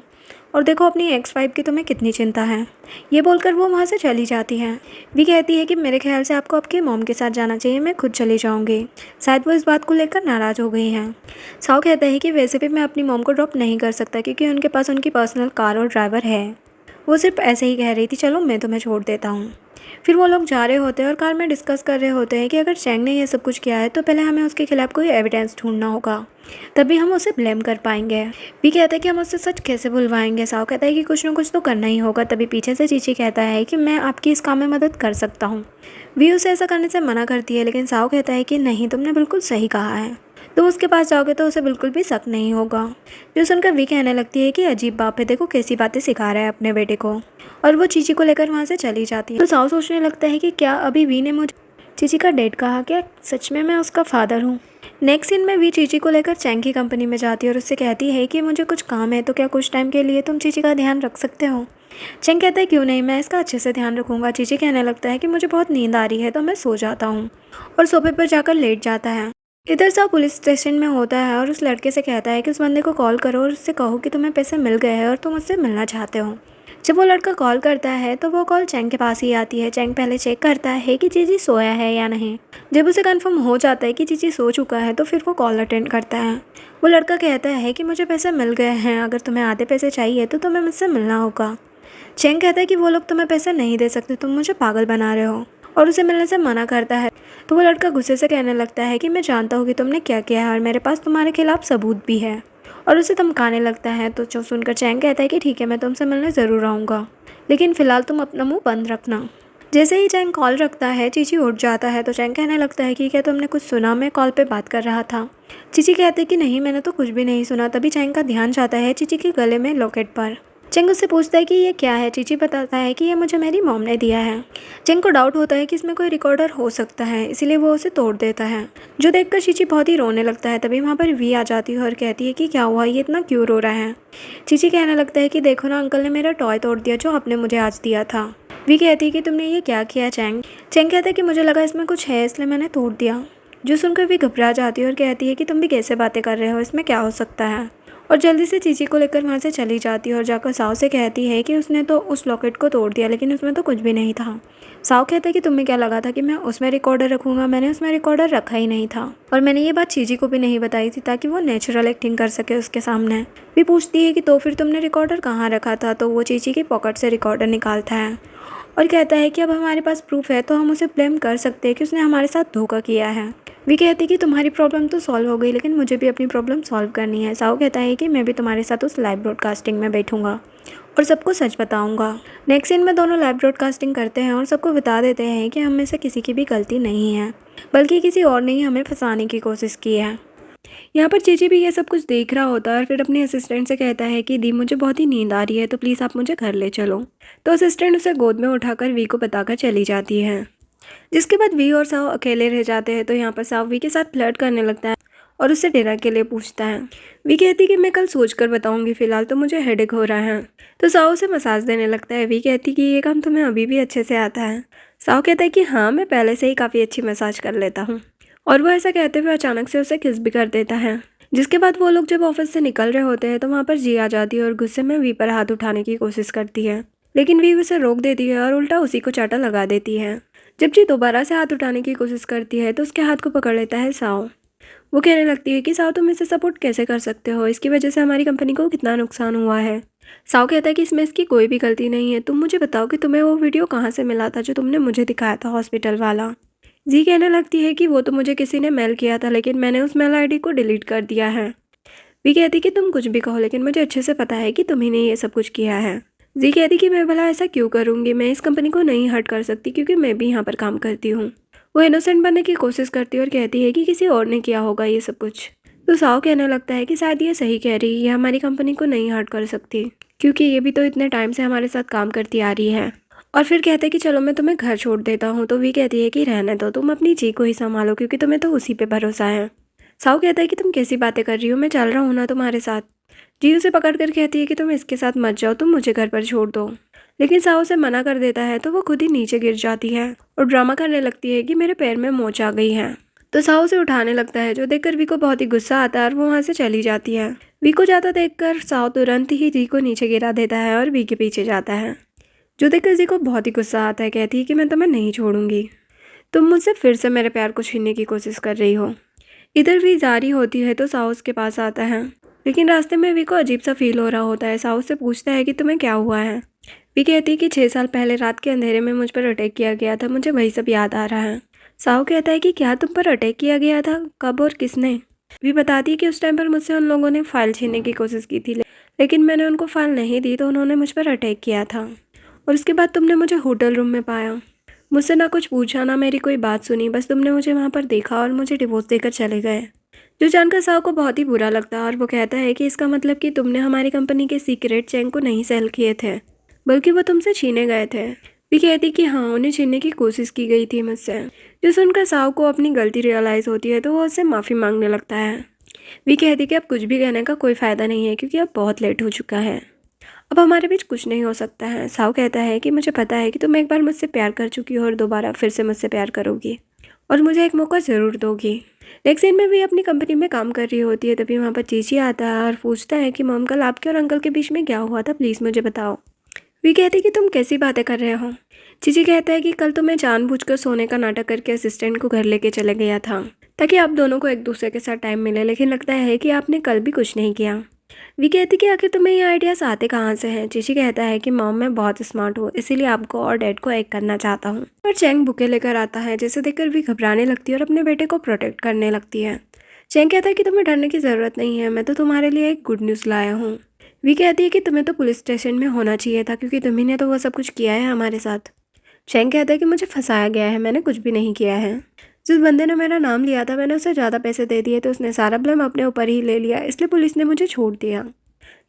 और देखो अपनी एक्स वाइफ की तुम्हें कितनी चिंता है। ये बोलकर वो वहाँ से चली जाती है। वी कहती है कि मेरे ख्याल से आपको आपके मॉम के साथ जाना चाहिए, मैं खुद चली जाऊँगी। शायद वो इस बात को लेकर नाराज़ हो गई हैं। साओ कहता है कि वैसे भी मैं अपनी मॉम को ड्रॉप नहीं कर सकता क्योंकि उनके पास उनकी पर्सनल कार और ड्राइवर है। वो सिर्फ ऐसे ही कह रही थी, चलो मैं तुम्हें छोड़ देता हूँ। फिर वो लोग जा रहे होते हैं और कार में डिस्कस कर रहे होते हैं कि अगर चैंग ने ये सब कुछ किया है तो पहले हमें उसके खिलाफ कोई एविडेंस ढूंढना होगा, तभी हम उसे ब्लेम कर पाएंगे। भी कहता है कि हम उससे सच कैसे बुलवाएंगे। साओ कहता है कि कुछ ना कुछ तो करना ही होगा। तभी पीछे से चीची कहता है कि मैं आपकी इस काम में मदद कर सकता हूँ। वी उसे ऐसा करने से मना करती है, लेकिन साओ कहता है कि नहीं, तुमने बिल्कुल सही कहा है, तुम उसके पास जाओगे तो उसे बिल्कुल भी शक नहीं होगा। जो सुनकर वी कहने लगती है कि अजीब बाप है, देखो कैसी बातें सिखा रहा है अपने बेटे को। और वो चीची को लेकर वहाँ से चली जाती है। तो साओ सोचने लगता है कि क्या अभी वी ने मुझे चीची का डैड कहा, क्या सच में मैं उसका फादर हूँ। नेक्स्ट सीन में वी चीची को लेकर चैंग की कंपनी में जाती है और उससे कहती है कि मुझे कुछ काम है, तो क्या कुछ टाइम के लिए तुम चीची का ध्यान रख सकते हो। चैंग कहता है क्यों नहीं, मैं इसका अच्छे से ध्यान रखूँगा। चीची कहने लगता है कि मुझे बहुत नींद आ रही है तो मैं सो जाता हूँ, और सोफे पर जाकर लेट जाता है। इधर साहब पुलिस स्टेशन में होता है और उस लड़के से कहता है कि उस बंदे को कॉल करो और उससे कहो कि तुम्हें पैसे मिल गए हैं और तुम उससे मिलना चाहते हो। जब वो लड़का कॉल करता है तो वो कॉल चैंग के पास ही आती है। चैंग पहले चेक करता है कि चीची सोया है या नहीं। जब उसे कंफर्म हो जाता है कि चीची सो चुका है तो फिर वो कॉल अटेंड करता है। वो लड़का कहता है कि मुझे पैसे मिल गए हैं, अगर तुम्हें आधे पैसे चाहिए तो तुम्हें मुझसे मिलना होगा। चैंग कहता है कि वो लोग तुम्हें पैसे नहीं दे सकते, तुम मुझे पागल बना रहे हो, और उसे मिलने से मना करता है। तो वो लड़का गुस्से से कहने लगता है कि मैं जानता हूँ कि तुमने क्या किया है और मेरे पास तुम्हारे खिलाफ सबूत भी है, और उसे धमकाने लगता है। तो जो सुनकर चैंग कहता है कि ठीक है, मैं तुमसे मिलने ज़रूर आऊँगा, लेकिन फ़िलहाल तुम अपना मुंह बंद रखना। जैसे ही चैंग कॉल रखता है चीची उठ जाता है। तो चैंग कहने लगता है कि क्या तुमने कुछ सुना, मैं कॉल पे बात कर रहा था। चीची कहते कि नहीं, मैंने तो कुछ भी नहीं सुना। तभी चैंग का ध्यान जाता है चीची के गले में लॉकेट पर। चैंग उससे पूछता है कि ये क्या है। चीची बताता है कि ये मुझे मेरी मॉम ने दिया है। चैंग को डाउट होता है कि इसमें कोई रिकॉर्डर हो सकता है, इसीलिए वो उसे तोड़ देता है, जो देखकर चीची बहुत ही रोने लगता है। तभी वहाँ पर वी आ जाती है और कहती है कि क्या हुआ, ये इतना क्यों रो रहा है। चीची कहने लगता है कि देखो ना, अंकल ने मेरा टॉय तोड़ दिया जो आपने मुझे आज दिया था। वी कहती है कि तुमने ये क्या किया चैंग। चैंग कहता है कि मुझे लगा इसमें कुछ है इसलिए मैंने तोड़ दिया। जो सुनकर वी घबरा जाती है और कहती है कि तुम भी कैसे बातें कर रहे हो, इसमें क्या हो सकता है। और जल्दी से चीची को लेकर वहाँ से चली जाती है और जाकर साओ से कहती है कि उसने तो उस लॉकेट को तोड़ दिया, लेकिन उसमें तो कुछ भी नहीं था। साओ कहता है कि तुम्हें क्या लगा था कि मैं उसमें रिकॉर्डर रखूँगा, मैंने उसमें रिकॉर्डर रखा ही नहीं था, और मैंने ये बात चीची को भी नहीं बताई थी ताकि वो नेचुरल एक्टिंग कर सके उसके सामने। भी पूछती है कि तो फिर तुमने रिकॉर्डर कहाँ रखा था। तो वो चीची की पॉकेट से रिकॉर्डर निकालता है और कहता है कि अब हमारे पास प्रूफ है तो हम उसे ब्लेम कर सकते हैं कि उसने हमारे साथ धोखा किया है। वी कहती है कि तुम्हारी प्रॉब्लम तो सॉल्व हो गई, लेकिन मुझे भी अपनी प्रॉब्लम सॉल्व करनी है। साओ कहता है कि मैं भी तुम्हारे साथ उस लाइव ब्रॉडकास्टिंग में बैठूंगा और सबको सच बताऊंगा। नेक्स्ट सीन में दोनों लाइव ब्रॉडकास्टिंग करते हैं और सबको बता देते हैं कि हम में से किसी की भी गलती नहीं है, बल्कि किसी और ने ही हमें फंसाने की कोशिश की है। यहाँ पर चीची भी ये सब कुछ देख रहा होता है और फिर अपने असिस्टेंट से कहता है कि दी मुझे बहुत ही नींद आ रही है, तो प्लीज़ आप मुझे घर ले चलो। तो असिस्टेंट उसे गोद में उठाकर वी को बताकर चली जाती है। जिसके बाद वी और साओ अकेले रह जाते हैं। तो यहाँ पर साओ वी के साथ फ्लर्ट करने लगता है और उससे डिनर के लिए पूछता है। वी कहती है कि मैं कल सोच कर बताऊँगी, फ़िलहाल तो मुझे हेडेक हो रहा है। तो साओ उसे मसाज देने लगता है। वी कहती कि ये काम तुम्हें अभी भी अच्छे से आता है। साओ कहता है कि हाँ, मैं पहले से ही काफ़ी अच्छी मसाज कर लेता हूँ, और वो ऐसा कहते हुए अचानक से उसे किस भी कर देता है। जिसके बाद वो लोग जब ऑफिस से निकल रहे होते हैं तो वहाँ पर जी आ जाती है और गुस्से में वी पर हाथ उठाने की कोशिश करती है, लेकिन वी उसे रोक देती है और उल्टा उसी को चाटा लगा देती है। जब जी दोबारा से हाथ उठाने की कोशिश करती है तो उसके हाथ को पकड़ लेता है साओ। वो कहने लगती है कि साओ तुम इसे सपोर्ट कैसे कर सकते हो, इसकी वजह से हमारी कंपनी को कितना नुकसान हुआ है। साओ कहता है कि इसमें इसकी कोई भी गलती नहीं है, तुम मुझे बताओ कि तुम्हें वो वीडियो कहाँ से मिला था जो तुमने मुझे दिखाया था हॉस्पिटल वाला। जी कहने लगती है कि वो तो मुझे किसी ने मेल किया था, लेकिन मैंने उस मेल आईडी को डिलीट कर दिया है। वी कहती कि तुम कुछ भी कहो, लेकिन मुझे अच्छे से पता है कि तुम्ही ने ये सब कुछ किया है। जी कहती कि मैं भला ऐसा क्यों करूँगी, मैं इस कंपनी को नहीं हर्ट कर सकती क्योंकि मैं भी यहाँ पर काम करती हूँ। वो इनोसेंट बनने की कोशिश करती है और कहती है कि किसी और ने किया होगा ये सब कुछ। तो साओ कहने लगता है कि शायद ये सही कह रही है, ये हमारी कंपनी को नहीं हर्ट कर सकती क्योंकि ये भी तो इतने टाइम से हमारे साथ काम करती आ रही है। और फिर कहते हैं कि चलो मैं तुम्हें घर छोड़ देता हूँ। तो वी कहती है कि रहने दो, तुम अपनी जी को ही संभालो क्योंकि तुम्हें तो उसी पे भरोसा है। साओ कहता है कि तुम कैसी बातें कर रही हो, मैं चल रहा हूँ ना तुम्हारे साथ। जी उसे पकड़ कर कहती है कि तुम इसके साथ मत जाओ, तुम मुझे घर पर छोड़ दो, लेकिन साओ उसे मना कर देता है। तो वो खुद ही नीचे गिर जाती है और ड्रामा करने लगती है कि मेरे पैर में मोच आ गई है। तो साहू उसे उठाने लगता है, जो देखकर वी को बहुत ही गुस्सा आता है और वो वहाँ से चली जाती है। वी को जाता देखकर साहू तुरंत ही जी को नीचे गिरा देता है और वी के पीछे जाता है, जो देखकर जी को बहुत ही गुस्सा आता है। कहती है कि मैं तुम्हें नहीं छोड़ूंगी, तुम मुझसे फिर से मेरे प्यार को छीनने की कोशिश कर रही हो। इधर वी जारी होती है तो साहू उसके पास आता है, लेकिन रास्ते में वी को अजीब सा फील हो रहा होता है। साहू से पूछता है कि तुम्हें क्या हुआ है। वी कहती है कि 6 साल पहले रात के अंधेरे में मुझ पर अटैक किया गया था, मुझे वही सब याद आ रहा है। साहू कहता है कि क्या तुम पर अटैक किया गया था, कब और किसने। वी बताती है कि उस टाइम पर मुझसे उन लोगों ने फाइल छीनने की कोशिश की थी, लेकिन मैंने उनको फाइल नहीं दी तो उन्होंने मुझ पर अटैक किया था, और उसके बाद तुमने मुझे होटल रूम में पाया। मुझसे ना कुछ पूछा ना मेरी कोई बात सुनी, बस तुमने मुझे वहाँ पर देखा और मुझे डिवोर्स देकर चले गए। जो जानकर साहू को बहुत ही बुरा लगता है और वो कहता है कि इसका मतलब कि तुमने हमारी कंपनी के सीक्रेट चेक को नहीं सेल किए थे, बल्कि वो तुमसे छीने गए थे। वी कहती कि हाँ, उन्हें छीनने की कोशिश की गई थी मुझसे। जो सुनकर साहू को अपनी गलती रियलाइज़ होती है तो वो उससे माफ़ी मांगने लगता है। वी कहती कि अब कुछ भी कहने का कोई फ़ायदा नहीं है, क्योंकि अब बहुत लेट हो चुका है, अब हमारे बीच कुछ नहीं हो सकता है। साहू कहता है कि मुझे पता है कि तुम एक बार मुझसे प्यार कर चुकी हो और दोबारा फिर से मुझसे प्यार करोगी, और मुझे एक मौका ज़रूर दोगी। नेक्स्ट सीन में भी अपनी कंपनी में काम कर रही होती है, तभी वहाँ पर चीची आता है और पूछता है कि मॉम, कल आपके और अंकल के बीच में क्या हुआ था, प्लीज़ मुझे बताओ। वी कहती कि तुम कैसी बातें कर रहे हो। चीची कहता है कि कल तो मैं जानबूझकर सोने का नाटक करके असिस्टेंट को घर लेके चले गया था, ताकि आप दोनों को एक दूसरे के साथ टाइम मिले, लेकिन लगता है कि आपने कल भी कुछ नहीं किया। वी कहती कि आखिर तुम्हें ये आइडियाज़ आते कहाँ से हैं। चीची कहता है कि मॉम, मैं बहुत स्मार्ट हूँ, इसीलिए आपको और डैड को एक करना चाहता हूँ। पर चैंग बुके लेकर आता है, जिसे देखकर वी घबराने लगती है और अपने बेटे को प्रोटेक्ट करने लगती है। चैंग कहता है कि तुम्हें डरने की ज़रूरत नहीं है, मैं तो तुम्हारे लिए एक गुड न्यूज़ लाया हूँ। वी कहती है कि तुम्हें तो पुलिस स्टेशन में होना चाहिए था, क्योंकि तुम्ही ने तो वो सब कुछ किया है हमारे साथ। चैंग कहता है कि मुझे फंसाया गया है, मैंने कुछ भी नहीं किया है। जिस बंदे ने मेरा नाम लिया था मैंने उसे ज़्यादा पैसे दे दिए, तो उसने सारा ब्लेम अपने ऊपर ही ले लिया, इसलिए पुलिस ने मुझे छोड़ दिया।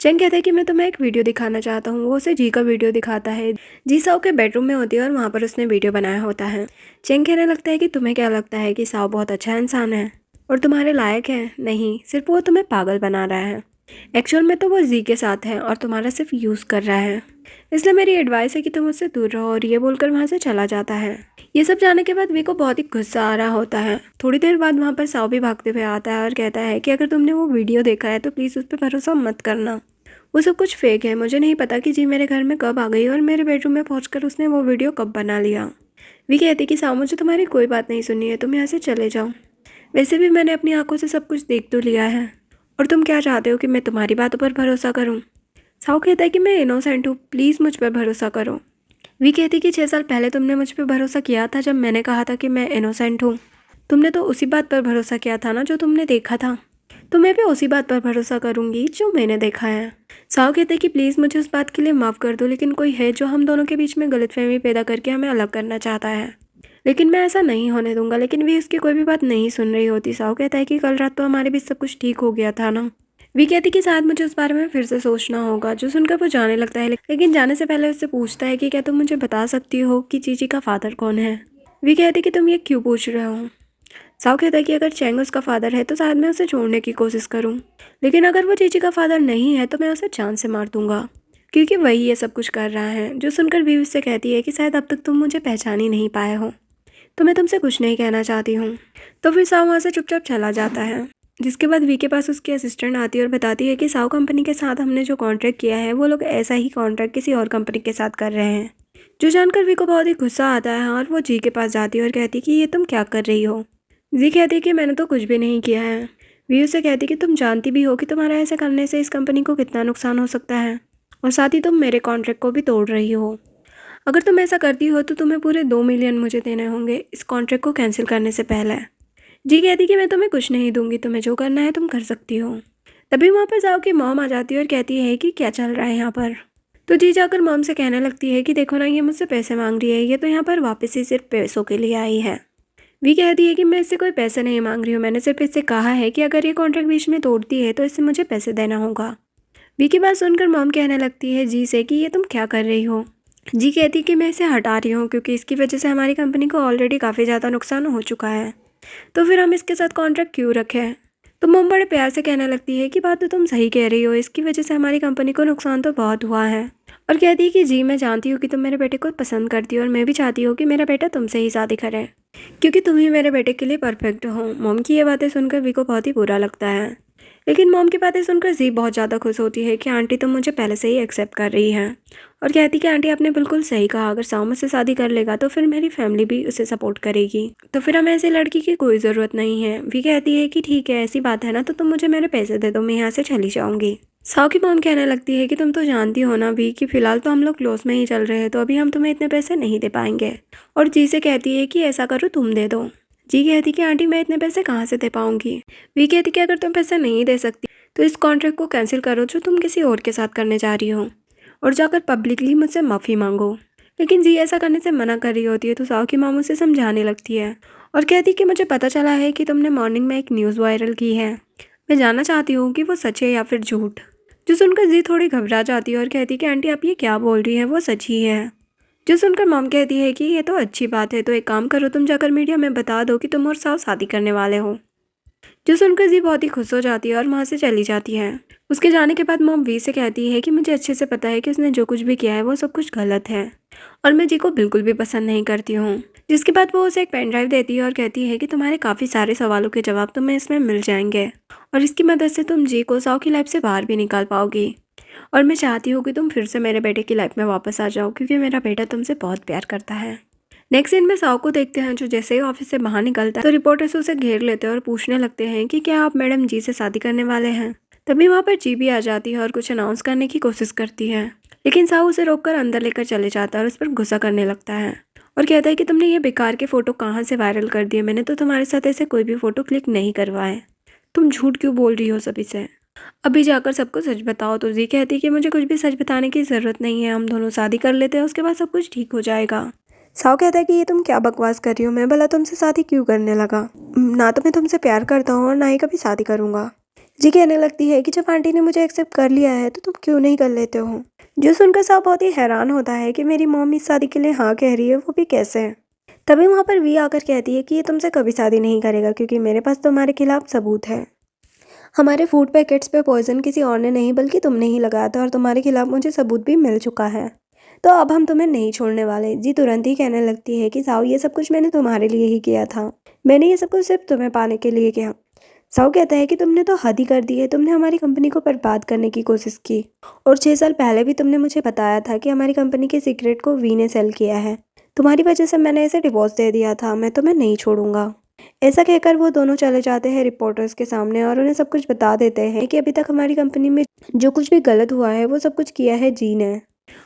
चैंग कहता है कि मैं तुम्हें एक वीडियो दिखाना चाहता हूँ। वो उसे जी का वीडियो दिखाता है। जी साओ के बेडरूम में होती है और वहाँ पर उसने वीडियो बनाया होता है। चैंग कहने लगता है कि तुम्हें क्या लगता है कि साओ बहुत अच्छा इंसान है और तुम्हारे लायक है? नहीं, सिर्फ वो तुम्हें पागल बना रहा है। एक्चुअल में तो वो जी के साथ है और तुम्हारा सिर्फ यूज़ कर रहा है, इसलिए मेरी एडवाइस है कि तुम उससे दूर रहो। और ये बोलकर वहाँ से चला जाता है। ये सब जाने के बाद वी को बहुत ही गुस्सा आ रहा होता है। थोड़ी देर बाद वहाँ पर साओ भी भागते हुए आता है और कहता है कि अगर तुमने वो वीडियो देखा है तो प्लीज़ उस पर भरोसा मत करना, वो सब कुछ फेक है। मुझे नहीं पता कि जी मेरे घर में कब आ गई और मेरे बेडरूम में पहुंचकर उसने वो वीडियो कब बना लिया। वी कहती कि साओ, मुझे तुम्हारी कोई बात नहीं सुननी है, तुम यहाँ से चले जाओ। वैसे भी मैंने अपनी आंखों से सब कुछ देख तो लिया है, और तुम क्या चाहते हो कि मैं तुम्हारी बातों पर भरोसा करूँ? साओ कहता है कि मैं इनोसेंट हूँ, प्लीज़ मुझ पर भरोसा करो। वी कहती कि 6 साल पहले तुमने मुझ पर भरोसा किया था जब मैंने कहा था कि मैं इनोसेंट हूँ। तुमने तो उसी बात पर भरोसा किया था ना जो तुमने देखा था, तो मैं भी उसी बात पर भरोसा करूँगी जो मैंने देखा है। साओ कहते हैं कि प्लीज़ मुझे उस बात के लिए माफ़ कर दो, लेकिन कोई है जो हम दोनों के बीच में गलतफहमी पैदा करके हमें अलग करना चाहता है, लेकिन मैं ऐसा नहीं होने दूंगा। लेकिन वी उसकी कोई भी बात नहीं सुन रही होती। साओ कहता है कि कल रात तो हमारे बीच सब कुछ ठीक हो गया था ना। वी कहती कि शायद मुझे उस बारे में फिर से सोचना होगा। जो सुनकर वो जाने लगता है, लेकिन जाने से पहले उससे पूछता है कि क्या तुम मुझे बता सकती हो कि चीची का फादर कौन है। वी कहती कि तुम ये क्यों पूछ रहे हो। साओ कहता है कि अगर चैंग उसका फादर है तो शायद मैं उसे छोड़ने की कोशिश करूं, लेकिन अगर वो चीची का फादर नहीं है तो मैं उसे जान से मार दूंगा, क्योंकि वही ये सब कुछ कर रहा है। जो सुनकर वी उससे कहती है कि शायद अब तक तुम मुझे पहचान ही नहीं पाए हो, तो मैं तुमसे कुछ नहीं कहना चाहती हूँ। तो फिर साओ वहाँ से चुपचाप चला जाता है। जिसके बाद वी के पास उसकी असिस्टेंट आती है और बताती है कि साओ कंपनी के साथ हमने जो कॉन्ट्रैक्ट किया है वो लोग ऐसा ही कॉन्ट्रैक्ट किसी और कंपनी के साथ कर रहे हैं। जो जानकर वी को बहुत ही गुस्सा आता है और वो जी के पास जाती है और कहती है कि ये तुम क्या कर रही हो। जी कहती है कि मैंने तो कुछ भी नहीं किया है। वी उसे कहती कि तुम जानती भी हो कि तुम्हारा ऐसा करने से इस कंपनी को कितना नुकसान हो सकता है, और साथ ही तुम मेरे कॉन्ट्रैक्ट को भी तोड़ रही हो। अगर तुम ऐसा करती हो तो तुम्हें पूरे 2 मिलियन मुझे देने होंगे इस कॉन्ट्रैक्ट को कैंसिल करने से पहले। जी कहती कि मैं तुम्हें कुछ नहीं दूंगी, तुम्हें जो करना है तुम कर सकती हो। तभी वहाँ पर जाओ कि मॉम आ जाती है और कहती है कि क्या चल रहा है यहाँ पर। तो जी जाकर मॉम से कहने लगती है कि देखो ना, ये मुझसे पैसे मांग रही है, ये तो यहाँ पर वापस ही सिर्फ पैसों के लिए आई है। वी कहती है कि मैं इससे कोई पैसे नहीं मांग रही हूँ, मैंने सिर्फ इससे कहा है कि अगर ये कॉन्ट्रैक्ट बीच में तोड़ती है तो इससे मुझे पैसे देना होगा। वी की बात सुनकर मॉम कहने लगती है जी से कि ये तुम क्या कर रही हो। जी कहती कि मैं इसे हटा रही हूँ क्योंकि इसकी वजह से हमारी कंपनी को ऑलरेडी काफ़ी ज़्यादा नुकसान हो चुका है, तो फिर हम इसके साथ कॉन्ट्रैक्ट क्यों रखें। तो मॉम बड़े प्यार से कहने लगती है कि बात तो तुम सही कह रही हो, इसकी वजह से हमारी कंपनी को नुकसान तो बहुत हुआ है। और कहती है कि जी मैं जानती हूँ कि तुम मेरे बेटे को पसंद करती हो और मैं भी चाहती हूँ कि मेरा बेटा तुमसे ही शादी करे, क्योंकि तुम ही मेरे बेटे के लिए परफेक्ट हो। मॉम की ये बातें सुनकर वी को बहुत ही बुरा लगता है, लेकिन मॉम की बातें सुनकर जी बहुत ज़्यादा खुश होती है कि आंटी तो मुझे पहले से ही एक्सेप्ट कर रही है, और कहती कि आंटी आपने बिल्कुल सही कहा, अगर साउ मुझसे शादी कर लेगा तो फिर मेरी फैमिली भी उसे सपोर्ट करेगी, तो फिर हमें ऐसी लड़की की कोई ज़रूरत नहीं है। वी कहती है कि ठीक है, ऐसी बात है ना, तो तुम मुझे मेरे पैसे दे दो, मैं यहाँ से चली जाऊँगी। साउ की मॉम कहने लगती है कि तुम तो जानती हो ना वी, कि फ़िलहाल तो हम लोग क्लोज में ही चल रहे हैं, तो अभी हम तुम्हें इतने पैसे नहीं दे पाएंगे। और जी से कहती है कि ऐसा करो, तुम दे दो। जी कहती कि आंटी मैं इतने पैसे कहाँ से दे पाऊंगी। वी कहती कि अगर तुम पैसे नहीं दे सकती तो इस कॉन्ट्रैक्ट को कैंसिल करो जो तुम किसी और के साथ करने जा रही हो, और जाकर पब्लिकली मुझसे माफ़ी मांगो। लेकिन जी ऐसा करने से मना कर रही होती है, तो साव की माम उसे समझाने लगती है और कहती कि मुझे पता चला है कि तुमने मॉर्निंग में एक न्यूज़ वायरल की है, मैं जानना चाहती हूँ कि वो सच है या फिर झूठ। जो सुनकर जी थोड़ी घबरा जाती है और कहती कि आंटी आप ये क्या बोल रही हैं, वो सच ही है। जो सुनकर मॉम कहती है कि ये तो अच्छी बात है, तो एक काम करो, तुम जाकर मीडिया में बता दो कि तुम और साव शादी करने वाले हो। जो सुनकर जी बहुत ही खुश हो जाती है और वहाँ से चली जाती है। उसके जाने के बाद मॉम वी से कहती है कि मुझे अच्छे से पता है कि उसने जो कुछ भी किया है वो सब कुछ गलत है, और मैं जी को बिल्कुल भी पसंद नहीं करती हूँ। जिसके बाद वो उसे एक पेन ड्राइव देती है और कहती है कि तुम्हारे काफ़ी सारे सवालों के जवाब तुम्हें इसमें मिल जाएंगे, और इसकी मदद से तुम जी को साव की लाइफ से बाहर भी निकाल पाओगी। और मैं चाहती हूँ कि तुम फिर से मेरे बेटे की लाइफ में वापस आ जाओ, क्योंकि मेरा बेटा तुमसे बहुत प्यार करता है। नेक्स्ट सीन में साव को देखते हैं, जो जैसे ही ऑफिस से बाहर निकलता है तो रिपोर्टर्स उसे घेर लेते हैं और पूछने लगते हैं कि क्या आप मैडम जी से शादी करने वाले हैं। तभी वहाँ पर जी भी आ जाती है और कुछ अनाउंस करने की कोशिश करती है, लेकिन साव उसे रोककर अंदर लेकर चले जाता है और उस पर गुस्सा करने लगता है और कहता है कि तुमने ये बेकार के फ़ोटो कहाँ से वायरल कर दिए, मैंने तो तुम्हारे साथ ऐसे कोई भी फ़ोटो क्लिक नहीं करवाए, तुम झूठ क्यों बोल रही हो सभी से, अभी जाकर सबको सच बताओ। तो जी कहती है कि मुझे कुछ भी सच बताने की ज़रूरत नहीं है, हम दोनों शादी कर लेते हैं, उसके बाद सब कुछ ठीक हो जाएगा। साव कहता है कि ये तुम क्या बकवास कर रही हो, मैं भला तुमसे शादी क्यों करने लगा, ना तो मैं तुमसे प्यार करता हूँ और ना ही कभी शादी करूँगा। जी कहने लगती है कि जब आंटी ने मुझे एक्सेप्ट कर लिया है तो तुम क्यों नहीं कर लेते हो। जो सुनकर साव बहुत ही हैरान होता है कि मेरी मॉम इस शादी के लिए हाँ कह रही है, वो भी कैसे। तभी वहाँ पर वी आकर कहती है कि ये तुमसे कभी शादी नहीं करेगा, क्योंकि मेरे पास तुम्हारे खिलाफ सबूत है। हमारे फूड पैकेट्स पे पॉइजन किसी और ने नहीं बल्कि तुमने ही लगाया था, और तुम्हारे खिलाफ मुझे सबूत भी मिल चुका है, तो अब हम तुम्हें नहीं छोड़ने वाले। जी तुरंत ही कहने लगती है कि साव ये सब कुछ मैंने तुम्हारे लिए ही किया था, मैंने ये सब कुछ सिर्फ तुम्हें पाने के लिए किया। साव कहता है कि तुमने तो हद ही कर दी है, तुमने हमारी कंपनी को बर्बाद करने की कोशिश की, और 6 साल पहले भी तुमने मुझे बताया था कि हमारी कंपनी के सीक्रेट को वी ने सेल किया है, तुम्हारी वजह से मैंने इसे डिवोर्स दे दिया था, मैं तुम्हें नहीं छोड़ूंगा। ऐसा कहकर वो दोनों चले जाते हैं रिपोर्टर्स के सामने और उन्हें सब कुछ बता देते हैं कि अभी तक हमारी कंपनी में जो कुछ भी गलत हुआ है वो सब कुछ किया है जी ने।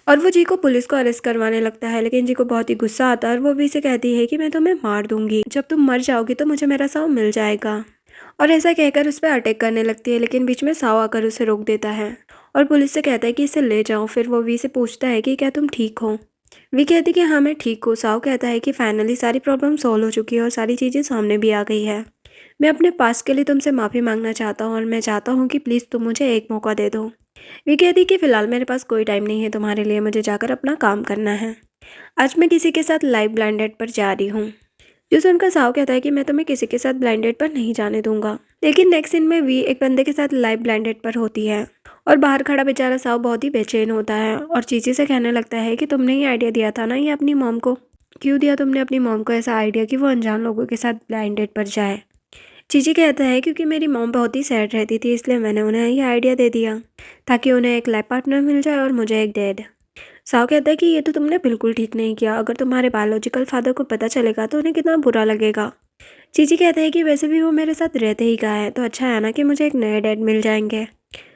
और वो जी को पुलिस को अरेस्ट करवाने लगता है, लेकिन जी को बहुत ही गुस्सा आता है और वो भी से कहती है कि मैं तुम्हें मार दूंगी, जब तुम मर जाओगी तो मुझे मेरा साव मिल जाएगा। और ऐसा कहकर उस पर अटैक करने लगती है, लेकिन बीच में साव आकर उसे रोक देता है और पुलिस से कहता है कि इसे ले जाओ। फिर वो वी से पूछता है कि क्या तुम ठीक हो। वी कहती कि हाँ मैं ठीक हूँ। साव कहता है कि फाइनली सारी प्रॉब्लम सॉल्व हो चुकी है और सारी चीज़ें सामने भी आ गई है, मैं अपने पास के लिए तुमसे माफ़ी मांगना चाहता हूँ और मैं चाहता हूँ कि प्लीज़ तुम मुझे एक मौका दे दो। वी कहती कि फ़िलहाल मेरे पास कोई टाइम नहीं है तुम्हारे लिए, मुझे जाकर अपना काम करना है, आज मैं किसी के साथ लाइव ब्लाइंड डेट पर जा रही हूँ। जो सुनकर साव कहता है कि मैं तुम्हें किसी के साथ ब्लाइंड डेट पर नहीं जाने दूंगा। लेकिन नेक्स्ट सीन में वी एक बंदे के साथ लाइव ब्लाइंड डेट पर होती है और बाहर खड़ा बेचारा साव बहुत ही बेचैन होता है और चीची से कहने लगता है कि तुमने ही आइडिया दिया था ना ये अपनी मॉम को, क्यों दिया तुमने अपनी मॉम को ऐसा आइडिया कि वो अनजान लोगों के साथ ब्लाइंड डेट पर जाए। चीची कहता है क्योंकि मेरी मॉम बहुत ही सैड रहती थी, इसलिए मैंने उन्हें ये आइडिया दे दिया ताकि उन्हें एक लाइफ पार्टनर मिल जाए और मुझे एक डैड। साव कहता है कि ये तो तुमने बिल्कुल ठीक नहीं किया, अगर तुम्हारे बायोलॉजिकल फादर को पता चलेगा तो उन्हें कितना बुरा लगेगा। चीची कहता है कि वैसे भी वो मेरे साथ रहते ही कहा है, तो अच्छा है ना कि मुझे एक नए डैड मिल जाएंगे।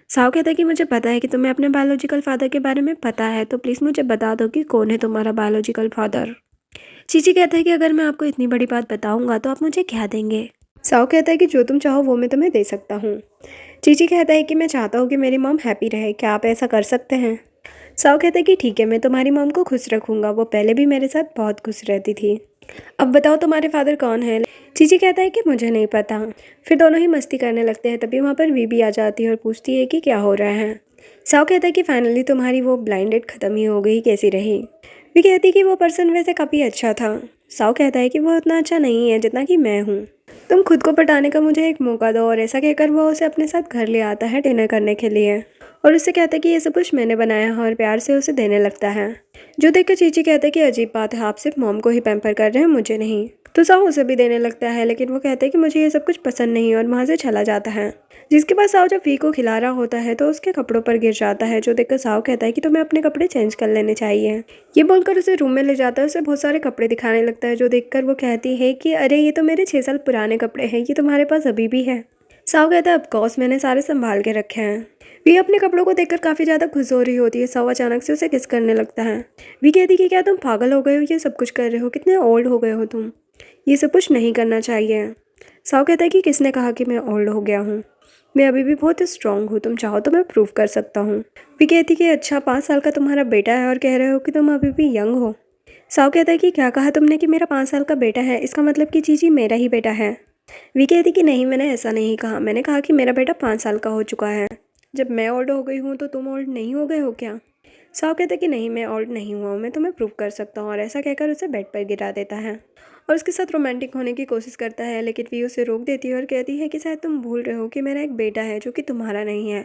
साव कहता है कि मुझे पता है कि तुम्हें अपने बायोलॉजिकल फादर के बारे में पता है, तो प्लीज़ मुझे बता दो कि कौन है तुम्हारा बायोलॉजिकल फादर। चीची कहता है कि अगर मैं आपको इतनी बड़ी बात बताऊंगा तो आप मुझे क्या देंगे। साव कहता है कि जो तुम चाहो वो मैं तुम्हें दे सकता हूँ। चीची कहता है कि मैं चाहता हूँ कि मेरी मॉम हैप्पी रहे, क्या आप ऐसा कर सकते हैं। साव कहता है कि ठीक है, मैं तुम्हारी मॉम को खुश रखूँगा, वो पहले भी मेरे साथ बहुत खुश रहती थी। अब बताओ तुम्हारे फादर कौन है। चीची कहता है कि मुझे नहीं पता। फिर दोनों ही मस्ती करने लगते हैं, तभी वहाँ पर वी भी आ जाती है और पूछती है कि क्या हो रहा है। साव कहता है कि फाइनली तुम्हारी वो ब्लाइंड डेट ख़त्म ही हो गई, कैसी रही। वी कहती कि वो पर्सन वैसे काफ़ी अच्छा था। साव कहता है कि वो उतना अच्छा नहीं है जितना कि मैं हूँ, तुम खुद को पटाने का मुझे एक मौका दो। और ऐसा कहकर वो उसे अपने साथ घर ले आता है डिनर करने के लिए और उससे कहता है कि ये सब कुछ मैंने बनाया है और प्यार से उसे देने लगता है। जो देखकर चीची कहता है कि अजीब बात है, आप सिर्फ मॉम को ही पैम्पर कर रहे हैं, मुझे नहीं। तो साओ उसे भी देने लगता है, लेकिन वो कहता है कि मुझे ये सब कुछ पसंद नहीं है और वहाँ से चला जाता है। जिसके बाद साओ जब वी को खिला रहा होता है तो उसके कपड़ों पर गिर जाता है, जो देखकर साओ कहता है कि तुम्हें अपने कपड़े चेंज कर लेने चाहिए। ये बोलकर उसे रूम में ले जाता है, उसे बहुत सारे कपड़े दिखाने लगता है, जो देखकर वो कहती है कि अरे ये तो मेरे 6 साल पुराने कपड़े हैं, ये तुम्हारे पास अभी भी है। साओ कहता है ऑफकोर्स मैंने सारे संभाल के रखे हैं। वी अपने कपड़ों को देखकर काफ़ी ज़्यादा खुश हो रही होती है। साओ अचानक से उसे किस करने लगता है। वी कहती कि क्या तुम पागल हो गए हो, ये सब कुछ कर रहे हो, कितने ओल्ड हो गए हो तुम, ये सब कुछ नहीं करना चाहिए। साओ कहता है कि किसने कहा कि मैं ओल्ड हो गया हूँ, मैं अभी भी बहुत स्ट्रांग हूँ, तुम चाहो तो मैं प्रूव कर सकता हूँ। वी कहती कि अच्छा 5 साल का तुम्हारा बेटा है और कह रहे हो कि तुम अभी भी यंग हो। साओ कहता है कि क्या कहा तुमने कि मेरा 5 साल का बेटा है, इसका मतलब कि जीजी मेरा ही बेटा है। वी कहती कि नहीं, मैंने ऐसा नहीं कहा, मैंने कहा कि मेरा बेटा 5 साल का हो चुका है। जब मैं ओल्ड हो गई हूँ तो तुम ओल्ड नहीं हो गए हो क्या। साओ कहता कि नहीं, मैं ओल्ड नहीं हुआ हूँ, मैं तुम्हें प्रूव कर सकता हूँ, और ऐसा कहकर उसे बेड पर गिरा देता है और उसके साथ रोमांटिक होने की कोशिश करता है। लेकिन वी उसे रोक देती है और कहती है कि शायद तुम भूल रहे हो कि मेरा एक बेटा है जो कि तुम्हारा नहीं है।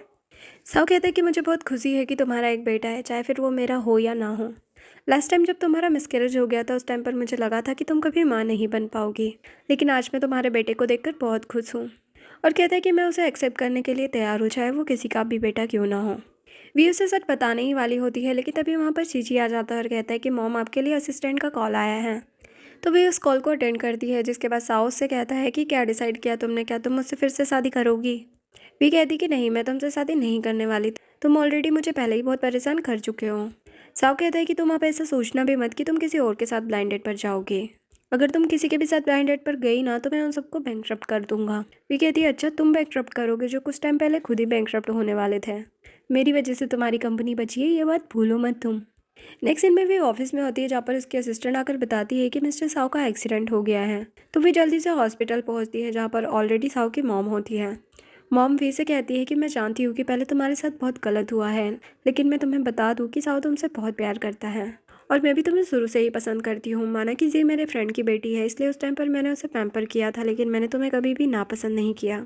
साओ कहता है कि मुझे बहुत खुशी है कि तुम्हारा एक बेटा है, चाहे फिर वो मेरा हो या ना हो। लास्ट टाइम जब तुम्हारा मिसकैरेज हो गया था उस टाइम पर मुझे लगा था कि तुम कभी माँ नहीं बन पाओगी, लेकिन आज मैं तुम्हारे बेटे को देखकर बहुत खुश हूँ। और कहता है कि मैं उसे एक्सेप्ट करने के लिए तैयार हूँ, चाहे वो किसी का भी बेटा क्यों ना हो। वी उसे सच बताने ही वाली होती है, लेकिन तभी वहाँ पर चीची आ जाता है और कहता है कि मॉम आपके लिए असिस्टेंट का कॉल आया है। तो वे उस कॉल को अटेंड करती है, जिसके बाद साओ से कहता है कि क्या डिसाइड किया तुमने, क्या तुम मुझसे फिर से शादी करोगी। वी कहती कि नहीं, मैं तुमसे शादी नहीं करने वाली, तुम ऑलरेडी मुझे पहले ही बहुत परेशान कर चुके हो। साओ कहता है कि तुम आप ऐसा सोचना भी मत कि तुम किसी और के साथ ब्लाइंड डेट पर जाओगे। अगर तुम किसी के भी साथ ब्लाइंड डेट पर गई ना तो मैं उन सबको बैंकरप्ट कर दूंगा। वी कहती है अच्छा तुम बैंकरप्ट करोगे, जो कुछ टाइम पहले खुद ही बैंकरप्ट होने वाले थे। मेरी वजह से तुम्हारी कंपनी बची है, ये बात भूलो मत तुम। नेक्स्ट सीन में भी ऑफिस में होती है, जहाँ पर उसकी असिस्टेंट आकर बताती है कि मिस्टर साओ का एक्सीडेंट हो गया है। तो वे जल्दी से हॉस्पिटल पहुँचती है, जहाँ पर ऑलरेडी साओ की मॉम होती है। मॉम वी से कहती है कि मैं जानती हूँ कि पहले तुम्हारे साथ बहुत गलत हुआ है, लेकिन मैं तुम्हें बता दूँ कि साओ तुमसे बहुत प्यार करता है और मैं भी तुम्हें शुरू से ही पसंद करती हूँ। माना कि ये मेरे फ्रेंड की बेटी है, इसलिए उस टाइम पर मैंने उसे पैम्पर किया था, लेकिन मैंने तुम्हें कभी भी नापसंद नहीं किया।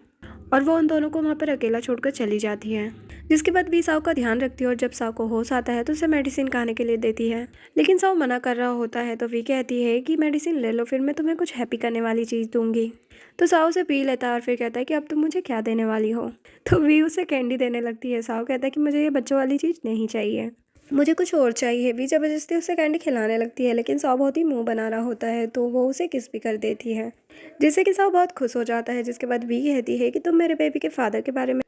और वो उन दोनों को वहाँ पर अकेला छोड़कर चली जाती है। जिसके बाद भी साओ का ध्यान रखती है और जब साओ को होश आता है तो उसे मेडिसिन खाने के लिए देती है, लेकिन साओ मना कर रहा होता है। तो वी कहती है कि मेडिसिन ले लो, फिर मैं तुम्हें कुछ हैप्पी करने वाली चीज़ दूंगी। तो साओ उसे पी लेता है और फिर कहता है कि अब तुम मुझे क्या देने वाली हो। तो वी उसे कैंडी देने लगती है। साओ कहता है कि मुझे ये बच्चों वाली चीज़ नहीं चाहिए, मुझे कुछ और चाहिए। वी ज़बरदस्ती उसे कैंडी खिलाने लगती है, लेकिन साओ बहुत ही मुंह बना रहा होता है तो वो उसे किस भी कर देती है, जिससे कि साओ बहुत खुश हो जाता है। जिसके बाद वी कहती है कि तुम मेरे बेबी के फादर के बारे में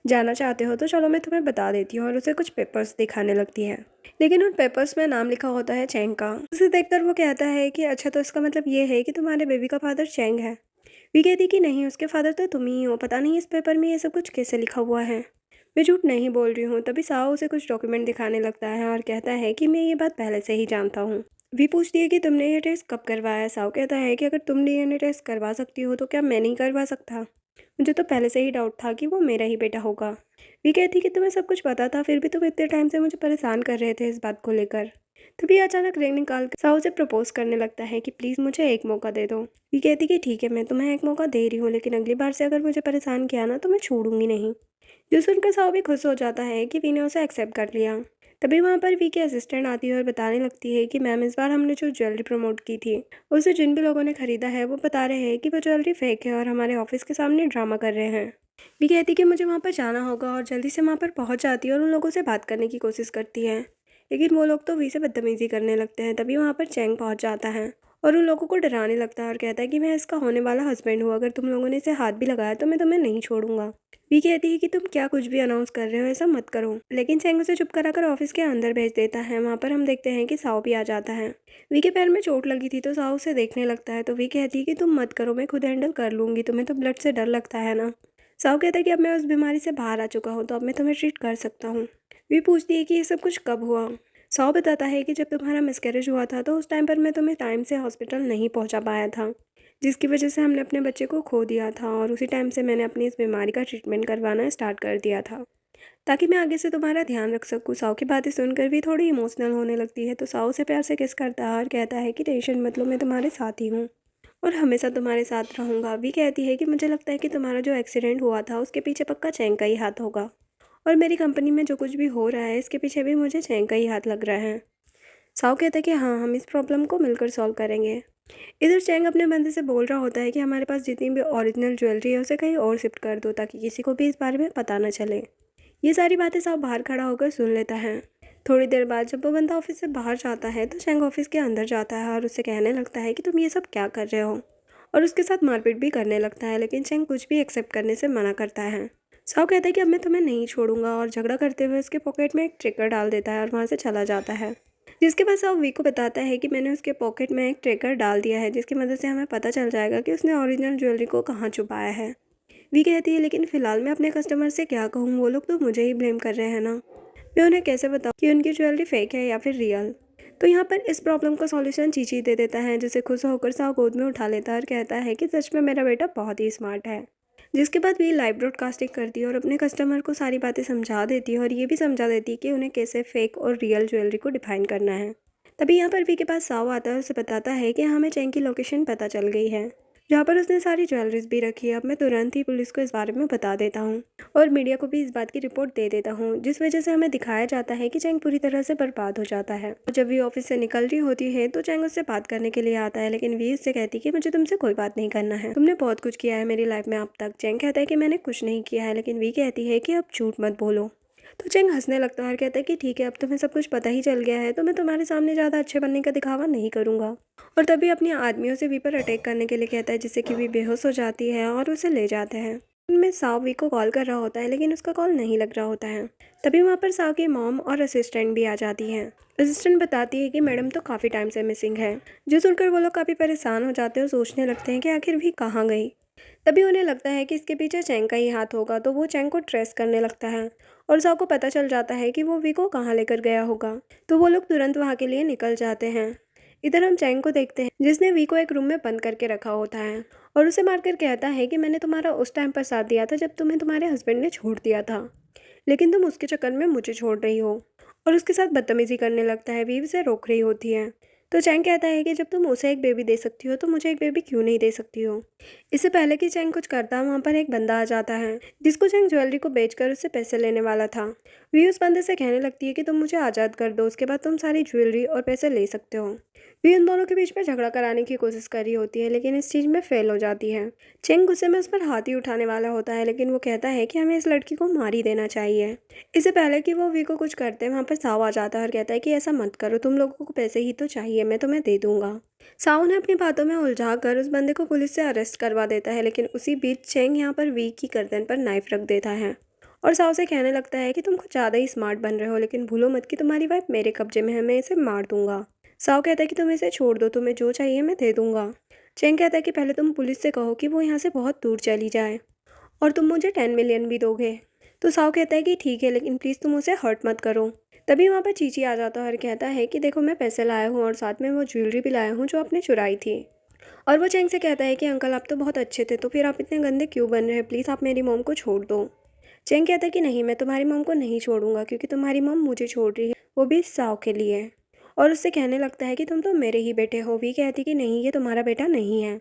जानना चाहते हो तो चलो मैं तुम्हें बता देती हूँ, और उसे कुछ पेपर्स दिखाने लगती है। लेकिन उन पेपर्स में नाम लिखा होता है चैंग का। उसे देखकर वो कहता है कि अच्छा तो इसका मतलब ये है कि तुम्हारे बेबी का फादर चैंग है। वी कहती कि नहीं, उसके फादर तो तुम ही हो, पता नहीं इस पेपर में ये सब कुछ कैसे लिखा हुआ है। मैं झूठ नहीं बोल रही हूँ। तभी साओ उसे कुछ डॉक्यूमेंट दिखाने लगता है और कहता है कि मैं ये बात पहले से ही जानता हूँ। वी पूछती है कि तुमने ये टेस्ट कब करवाया। साओ कहता है कि अगर तुम डीएनए टेस्ट करवा सकती हो तो क्या मैं नहीं करवा सकता, मुझे तो पहले से ही डाउट था कि वो मेरा ही बेटा होगा। वी कहती कि तुम्हें सब कुछ पता था, फिर भी तुम इतने टाइम से मुझे परेशान कर रहे थे इस बात को लेकर। तभी अचानक रिंग निकाल कर साहू से प्रपोज करने लगता है कि प्लीज़ मुझे एक मौका दे दो। वी कहती कि ठीक है, मैं तुम्हें एक मौका दे रही हूँ, लेकिन अगली बार से अगर मुझे परेशान किया ना तो मैं छोड़ूंगी नहीं। जो सुनकर साहू भी खुश हो जाता है कि वी ने उसे एक्सेप्ट कर लिया। तभी वहाँ पर वी की असिस्टेंट आती है और बताने लगती है कि मैम इस बार हमने जो ज्वेलरी प्रमोट की थी उसे जिन भी लोगों ने खरीदा है वो बता रहे हैं कि वो ज्वेलरी फेक है और हमारे ऑफिस के सामने ड्रामा कर रहे हैं। वी कहती कि मुझे वहाँ पर जाना होगा और जल्दी से वहाँ पर पहुँच जाती है और उन लोगों से बात करने की कोशिश करती है, लेकिन वो लोग तो वी से बदतमीज़ी करने लगते हैं। तभी वहाँ पर चैंग पहुँच जाता है और उन लोगों को डराने लगता है और कहता है कि मैं इसका होने वाला हस्बैंड हूँ, अगर तुम लोगों ने इसे हाथ भी लगाया तो मैं तुम्हें नहीं छोड़ूंगा। वी कहती है कि तुम क्या कुछ भी अनाउंस कर रहे हो, ऐसा मत करो, लेकिन चैंग उसे चुप कराकर ऑफिस के अंदर भेज देता है। वहाँ पर हम देखते हैं कि साओ भी आ जाता है। वी के पैर में चोट लगी थी तो साओ उसे देखने लगता है। तो वी कहती है कि तुम मत करो, मैं खुद हैंडल कर लूँगी, तुम्हें तो ब्लड से डर लगता है ना। साओ कहता है कि अब मैं उस बीमारी से बाहर आ चुका हूँ तो अब मैं तुम्हें ट्रीट कर सकता हूँ। वी पूछती है कि ये सब कुछ कब हुआ। साओ बताता है कि जब तुम्हारा मिसकैरेज हुआ था तो उस टाइम पर मैं तुम्हें टाइम से हॉस्पिटल नहीं पहुंचा पाया था, जिसकी वजह से हमने अपने बच्चे को खो दिया था, और उसी टाइम से मैंने अपनी इस बीमारी का ट्रीटमेंट करवाना स्टार्ट कर दिया था ताकि मैं आगे से तुम्हारा ध्यान रख सकूँ। साओ की बातें सुनकर भी थोड़ी इमोशनल होने लगती है तो साओ से प्यार से किस करता है और कहता है कि टेंशन मत लो, मैं तुम्हारे साथ ही हूँ और हमेशा तुम्हारे साथ रहूँगा। भी कहती है कि मुझे लगता है कि तुम्हारा जो एक्सीडेंट हुआ था उसके पीछे पक्का चैंग का ही हाथ होगा, और मेरी कंपनी में जो कुछ भी हो रहा है इसके पीछे भी मुझे चैंग का ही हाथ लग रहा है। साओ कहता है कि हाँ, हम इस प्रॉब्लम को मिलकर सॉल्व करेंगे। इधर चैंग अपने बंदे से बोल रहा होता है कि हमारे पास जितनी भी ओरिजिनल ज्वेलरी है उसे कहीं और शिफ्ट कर दो ताकि किसी को भी इस बारे में पता न चले। ये सारी बातें सब बाहर खड़ा होकर सुन लेता है। थोड़ी देर बाद जब वो बंदा ऑफिस से बाहर जाता है तो चैंग ऑफिस के अंदर जाता है और उससे कहने लगता है कि तुम ये सब क्या कर रहे हो, और उसके साथ मारपीट भी करने लगता है, लेकिन चैंग कुछ भी एक्सेप्ट करने से मना करता है। साओ कहता है कि अब मैं तुम्हें नहीं छोड़ूंगा और झगड़ा करते हुए उसके पॉकेट में एक ट्रिगर डाल देता है और वहाँ से चला जाता है। जिसके बाद साओ वी को बताता है कि मैंने उसके पॉकेट में एक ट्रिगर डाल दिया है जिसकी मदद से हमें पता चल जाएगा कि उसने ओरिजिनल ज्वेलरी को कहाँ छुपाया है। वी कहती है लेकिन फ़िलहाल मैं अपने कस्टमर से क्या कहूँ, वो लोग तो मुझे ही ब्लेम कर रहे हैं ना, मैं उन्हें कैसे बताऊँ कि उनकी ज्वेलरी फेक है या फिर रियल। तो यहाँ पर इस प्रॉब्लम का सॉल्यूशन चीची दे देता है, जिसे खुश होकर साव गोद में उठा लेता है और कहता है कि सच में मेरा बेटा बहुत ही स्मार्ट है। जिसके बाद वी लाइव ब्रॉडकास्टिंग करती है और अपने कस्टमर को सारी बातें समझा देती है और ये भी समझा देती है कि उन्हें कैसे फेक और रियल ज्वेलरी को डिफाइन करना है। तभी यहाँ पर वी के पास साव आता है और उसे बताता है कि हमें चैंग की लोकेशन पता चल गई है जहाँ पर उसने सारी ज्वेलरीज भी रखी है। अब मैं तुरंत ही पुलिस को इस बारे में बता देता हूँ और मीडिया को भी इस बात की रिपोर्ट दे देता हूँ, जिस वजह से हमें दिखाया जाता है कि चैंग पूरी तरह से बर्बाद हो जाता है। और जब वी ऑफिस से निकल रही होती है तो चैंग उससे बात करने के लिए आता है, लेकिन वी उससे कहती है कि मुझे तुमसे कोई बात नहीं करना है, तुमने बहुत कुछ किया है मेरी लाइफ में अब तक। चैंग कहता है कि मैंने कुछ नहीं किया है, लेकिन वी कहती है कि अब झूठ मत बोलो। तो चैंग हंसने लगता है और कहता है कि ठीक है, अब तुम्हें सब कुछ पता ही चल गया है तो मैं तुम्हारे सामने ज़्यादा अच्छे बनने का दिखावा नहीं करूँगा। और तभी अपने आदमियों से वी पर अटैक करने के लिए कहता है, जिससे कि वी बेहोश हो जाती है और उसे ले जाते हैं। उनमें साव वी को कॉल कर रहा होता है लेकिन उसका कॉल नहीं लग रहा होता है। तभी वहाँ पर साव की मॉम और असिस्टेंट भी आ जाती हैं। असिस्टेंट बताती है कि मैडम तो काफ़ी टाइम से मिसिंग है, जो सुनकर वो लोग काफ़ी परेशान हो जाते हैं और सोचने लगते हैं कि आखिर भी कहाँ गई। तभी उन्हें लगता है कि इसके पीछे चैंग का ही हाथ होगा, तो वो चैंग को ट्रेस करने लगता है और साव को पता चल जाता है कि वो वी को कहाँ लेकर गया होगा। तो वो लोग तुरंत वहाँ के लिए निकल जाते हैं। इधर हम चैंग को देखते हैं जिसने वी को एक रूम में बंद करके रखा होता है और उसे मारकर कहता है कि मैंने तुम्हारा उस टाइम पर साथ दिया था जब तुम्हें तुम्हारे हस्बैंड ने छोड़ दिया था, लेकिन तुम उसके चक्कर में मुझे छोड़ रही हो। और उसके साथ बदतमीजी करने लगता है। वी उसे रोक रही होती है। तो चैंग कहता है कि जब तुम उसे एक बेबी दे सकती हो तो मुझे एक बेबी क्यों नहीं दे सकती हो। इससे पहले कि चैंग कुछ करता वहाँ पर एक बंदा आ जाता है जिसको चैंग ज्वेलरी को बेचकर उससे पैसे लेने वाला था। वी उस बंदे से कहने लगती है कि तुम मुझे आज़ाद कर दो, उसके बाद तुम सारी ज्वेलरी और पैसे ले सकते हो। वी उन दोनों के बीच में झगड़ा कराने की कोशिश कर रही होती है लेकिन इस चीज़ में फेल हो जाती है। चैंग गुस्से में उस पर हाथ ही उठाने वाला होता है, लेकिन वो कहता है कि हमें इस लड़की को मार ही देना चाहिए। इससे पहले कि वो वी को कुछ करते वहाँ पर साव आ जाता है और कहता है कि ऐसा मत करो, तुम लोगों को पैसे ही तो चाहिए, मैं तुम्हें दे दूंगा। साव ने अपनी बातों में उलझा कर उस बंदे को पुलिस से अरेस्ट करवा देता है, लेकिन उसी बीच चैंग यहाँ पर वी की गर्दन पर नाइफ रख देता है और साव से कहने लगता है कि तुम कुछ ज़्यादा ही स्मार्ट बन रहे हो, लेकिन भूलो मत कि तुम्हारी वाइफ मेरे कब्जे में है, मैं इसे मार दूंगा। साव कहता है कि तुम इसे छोड़ दो, तुम्हें जो चाहिए मैं दे दूंगा। चैंग कहता है कि पहले तुम पुलिस से कहो कि वो यहाँ से बहुत दूर चली जाए और तुम मुझे 10 मिलियन भी दोगे। तो साव कहता है कि ठीक है, लेकिन प्लीज़ तुम उसे हर्ट मत करो। तभी वहाँ पर चीची आ जाता है और कहता है कि देखो मैं पैसे लाया हूँ और साथ में वो ज्वेलरी भी लाया हूँ जो आपने चुराई थी। और वो चैंग से कहता है कि अंकल आप तो बहुत अच्छे थे, तो फिर आप इतने गंदे क्यों बन रहे हैं, प्लीज़ आप मेरी मॉम को छोड़ दो। चैंग कहता है कि नहीं, मैं तुम्हारी मॉम को नहीं छोड़ूंगा क्योंकि तुम्हारी मॉम मुझे छोड़ रही है, वो भी साव के लिए। और उससे कहने लगता है कि तुम तो मेरे ही बेटे हो। वी कहती कि नहीं, ये तुम्हारा बेटा नहीं है,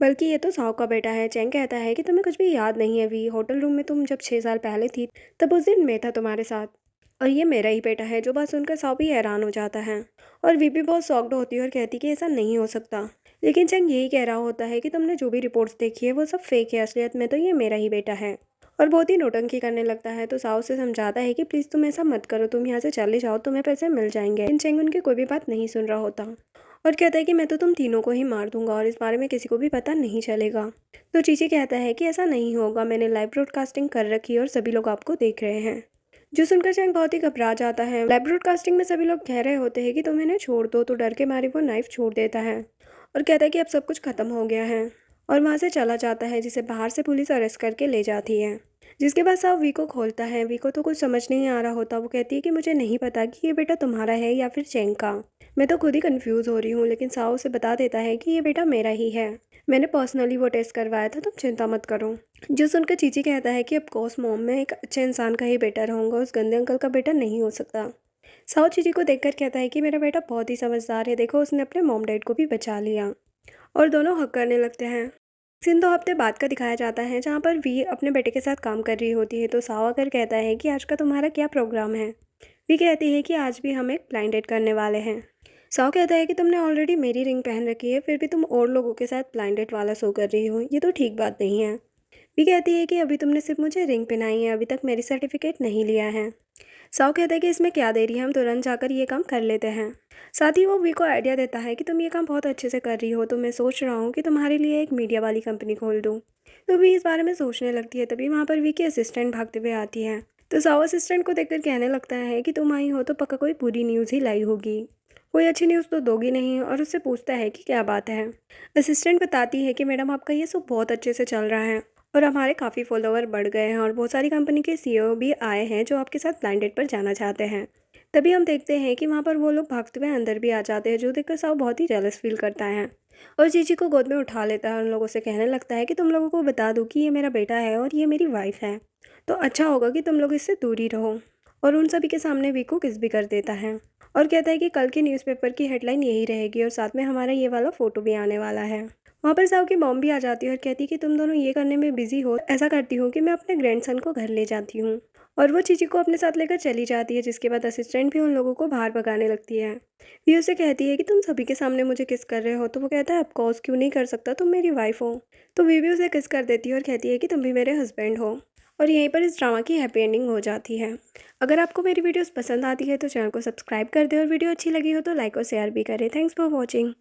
बल्कि ये तो साव का बेटा है। चैंग कहता है कि तुम्हें कुछ भी याद नहीं है वी, होटल रूम में तुम जब 6 साल पहले थी तब उस दिन मैं था तुम्हारे साथ, और ये मेरा ही बेटा है। जो बात सुनकर साव भी हैरान हो जाता है और वी भी बहुत शॉक्ड होती है और कहती कि ऐसा नहीं हो सकता। लेकिन चैंग यही कह रहा होता है कि तुमने जो भी रिपोर्ट्स देखी है वो सब फेक है, असलियत में तो ये मेरा ही बेटा है। और बहुत ही नौटंकी करने लगता है। तो साव से समझाता है कि प्लीज़ तुम ऐसा मत करो, तुम यहाँ से चले जाओ, तुम्हें पैसे मिल जाएंगे। लेकिन चैंग उनकी कोई भी बात नहीं सुन रहा होता और कहता है कि मैं तो तुम तीनों को ही मार दूंगा और इस बारे में किसी को भी पता नहीं चलेगा। तो चीची कहता है कि ऐसा नहीं होगा, मैंने लाइव ब्रॉडकास्टिंग कर रखी है और सभी लोग आपको देख रहे हैं। जो सुनकर चैंग बहुत ही घबरा जाता है। लाइव ब्रॉडकास्टिंग में सभी लोग कह रहे होते हैं कि तुम इन्हें छोड़ दो, तो डर के मारे वो नाइफ छोड़ देता है और कहता है कि अब सब कुछ खत्म हो गया है और वहाँ से चला जाता है, जिसे बाहर से पुलिस अरेस्ट करके ले जाती है। जिसके बाद साव वी को खोलता है। वी को तो कुछ समझ नहीं आ रहा होता। वो कहती है कि मुझे नहीं पता कि ये बेटा तुम्हारा है या फिर चैंग का, मैं तो खुद ही कंफ्यूज हो रही हूँ। लेकिन साव उसे बता देता है कि ये बेटा मेरा ही है, मैंने पर्सनली वो टेस्ट करवाया था, तुम चिंता मत करो। जो सुनकर चीची कहता है कि अब कोर्स मॉम, मैं एक अच्छे इंसान का ही बेटा रहूँगा, उस गंदे अंकल का बेटा नहीं हो सकता। साव चीची को देखकर कहता है कि मेरा बेटा बहुत ही समझदार है, देखो उसने अपने मॉम डैड को भी बचा लिया। और दोनों हक करने लगते हैं। सीन 2 हफ्ते बाद का दिखाया जाता है जहाँ पर वी अपने बेटे के साथ काम कर रही होती है। तो साव आकर कहता है कि आज का तुम्हारा क्या प्रोग्राम है। वी कहती है कि आज भी हम एक ब्लाइंड डेट करने वाले हैं। साओ कहता है कि तुमने ऑलरेडी मेरी रिंग पहन रखी है, फिर भी तुम और लोगों के साथ ब्लाइंड डेट वाला शो कर रही हो, ये तो ठीक बात नहीं है। वी कहती है कि अभी तुमने सिर्फ मुझे रिंग पहनाई है, अभी तक मेरी सर्टिफिकेट नहीं लिया है। साओ कहता है कि इसमें क्या देरी है, हम तुरंत जाकर ये काम कर लेते हैं। साथ ही वो वी को आइडिया देता है कि तुम ये काम बहुत अच्छे से कर रही हो, तो मैं सोच रहा हूँ कि तुम्हारे लिए एक मीडिया वाली कंपनी खोल दूँ। तो वी इस बारे में सोचने लगती है, तभी वहाँ पर वी की असिस्टेंट भागते हुए आती है। तो साओ असिस्टेंट को देखकर कहने लगता है कि तुम आई हो तो पक्का कोई बुरी न्यूज़ ही लाई होगी, कोई अच्छी न्यूज़ तो दोगी नहीं, और उससे पूछता है कि क्या बात है। असिस्टेंट बताती है कि मैडम आपका ये सब बहुत अच्छे से चल रहा है और हमारे काफ़ी फॉलोवर बढ़ गए हैं और बहुत सारी कंपनी के सीईओ भी आए हैं जो आपके साथ ब्लाइंड डेट पर जाना चाहते हैं। तभी हम देखते हैं कि वहाँ पर वो लोग भागते हुए अंदर भी आ जाते हैं, जो देखकर साव बहुत ही जेलस फील करता है और जीजी को गोद में उठा लेता है और उन लोगों से कहने लगता है कि तुम लोगों को बता दूँ कि ये मेरा बेटा है और ये मेरी वाइफ है, तो अच्छा होगा कि तुम लोग इससे दूर ही रहो। और उन सभी के सामने वी को किस भी कर देता है और कहता है कि कल के न्यूज़पेपर की हेडलाइन यही रहेगी और साथ में हमारा ये वाला फ़ोटो भी आने वाला है। वहाँ पर साव की मॉम भी आ जाती है और कहती है कि तुम दोनों ये करने में बिजी हो, ऐसा करती हो कि मैं अपने ग्रैंडसन को घर ले जाती हूँ। और वो चीची को अपने साथ लेकर चली जाती है, जिसके बाद असिस्टेंट भी उन लोगों को बाहर भगाने लगती है। वी उसे कहती है कि तुम सभी के सामने मुझे किस कर रहे हो, तो वो कहता है ऑफकोर्स क्यों नहीं कर सकता, तुम मेरी वाइफ हो। तो वी भी उसे किस कर देती है और कहती है कि तुम भी मेरे हस्बैंड हो। और यहीं पर इस ड्रामा की हैप्पी एंडिंग हो जाती है। अगर आपको मेरी वीडियोस पसंद आती है तो चैनल को सब्सक्राइब कर दें और वीडियो अच्छी लगी हो तो लाइक और शेयर भी करें। Thanks for watching.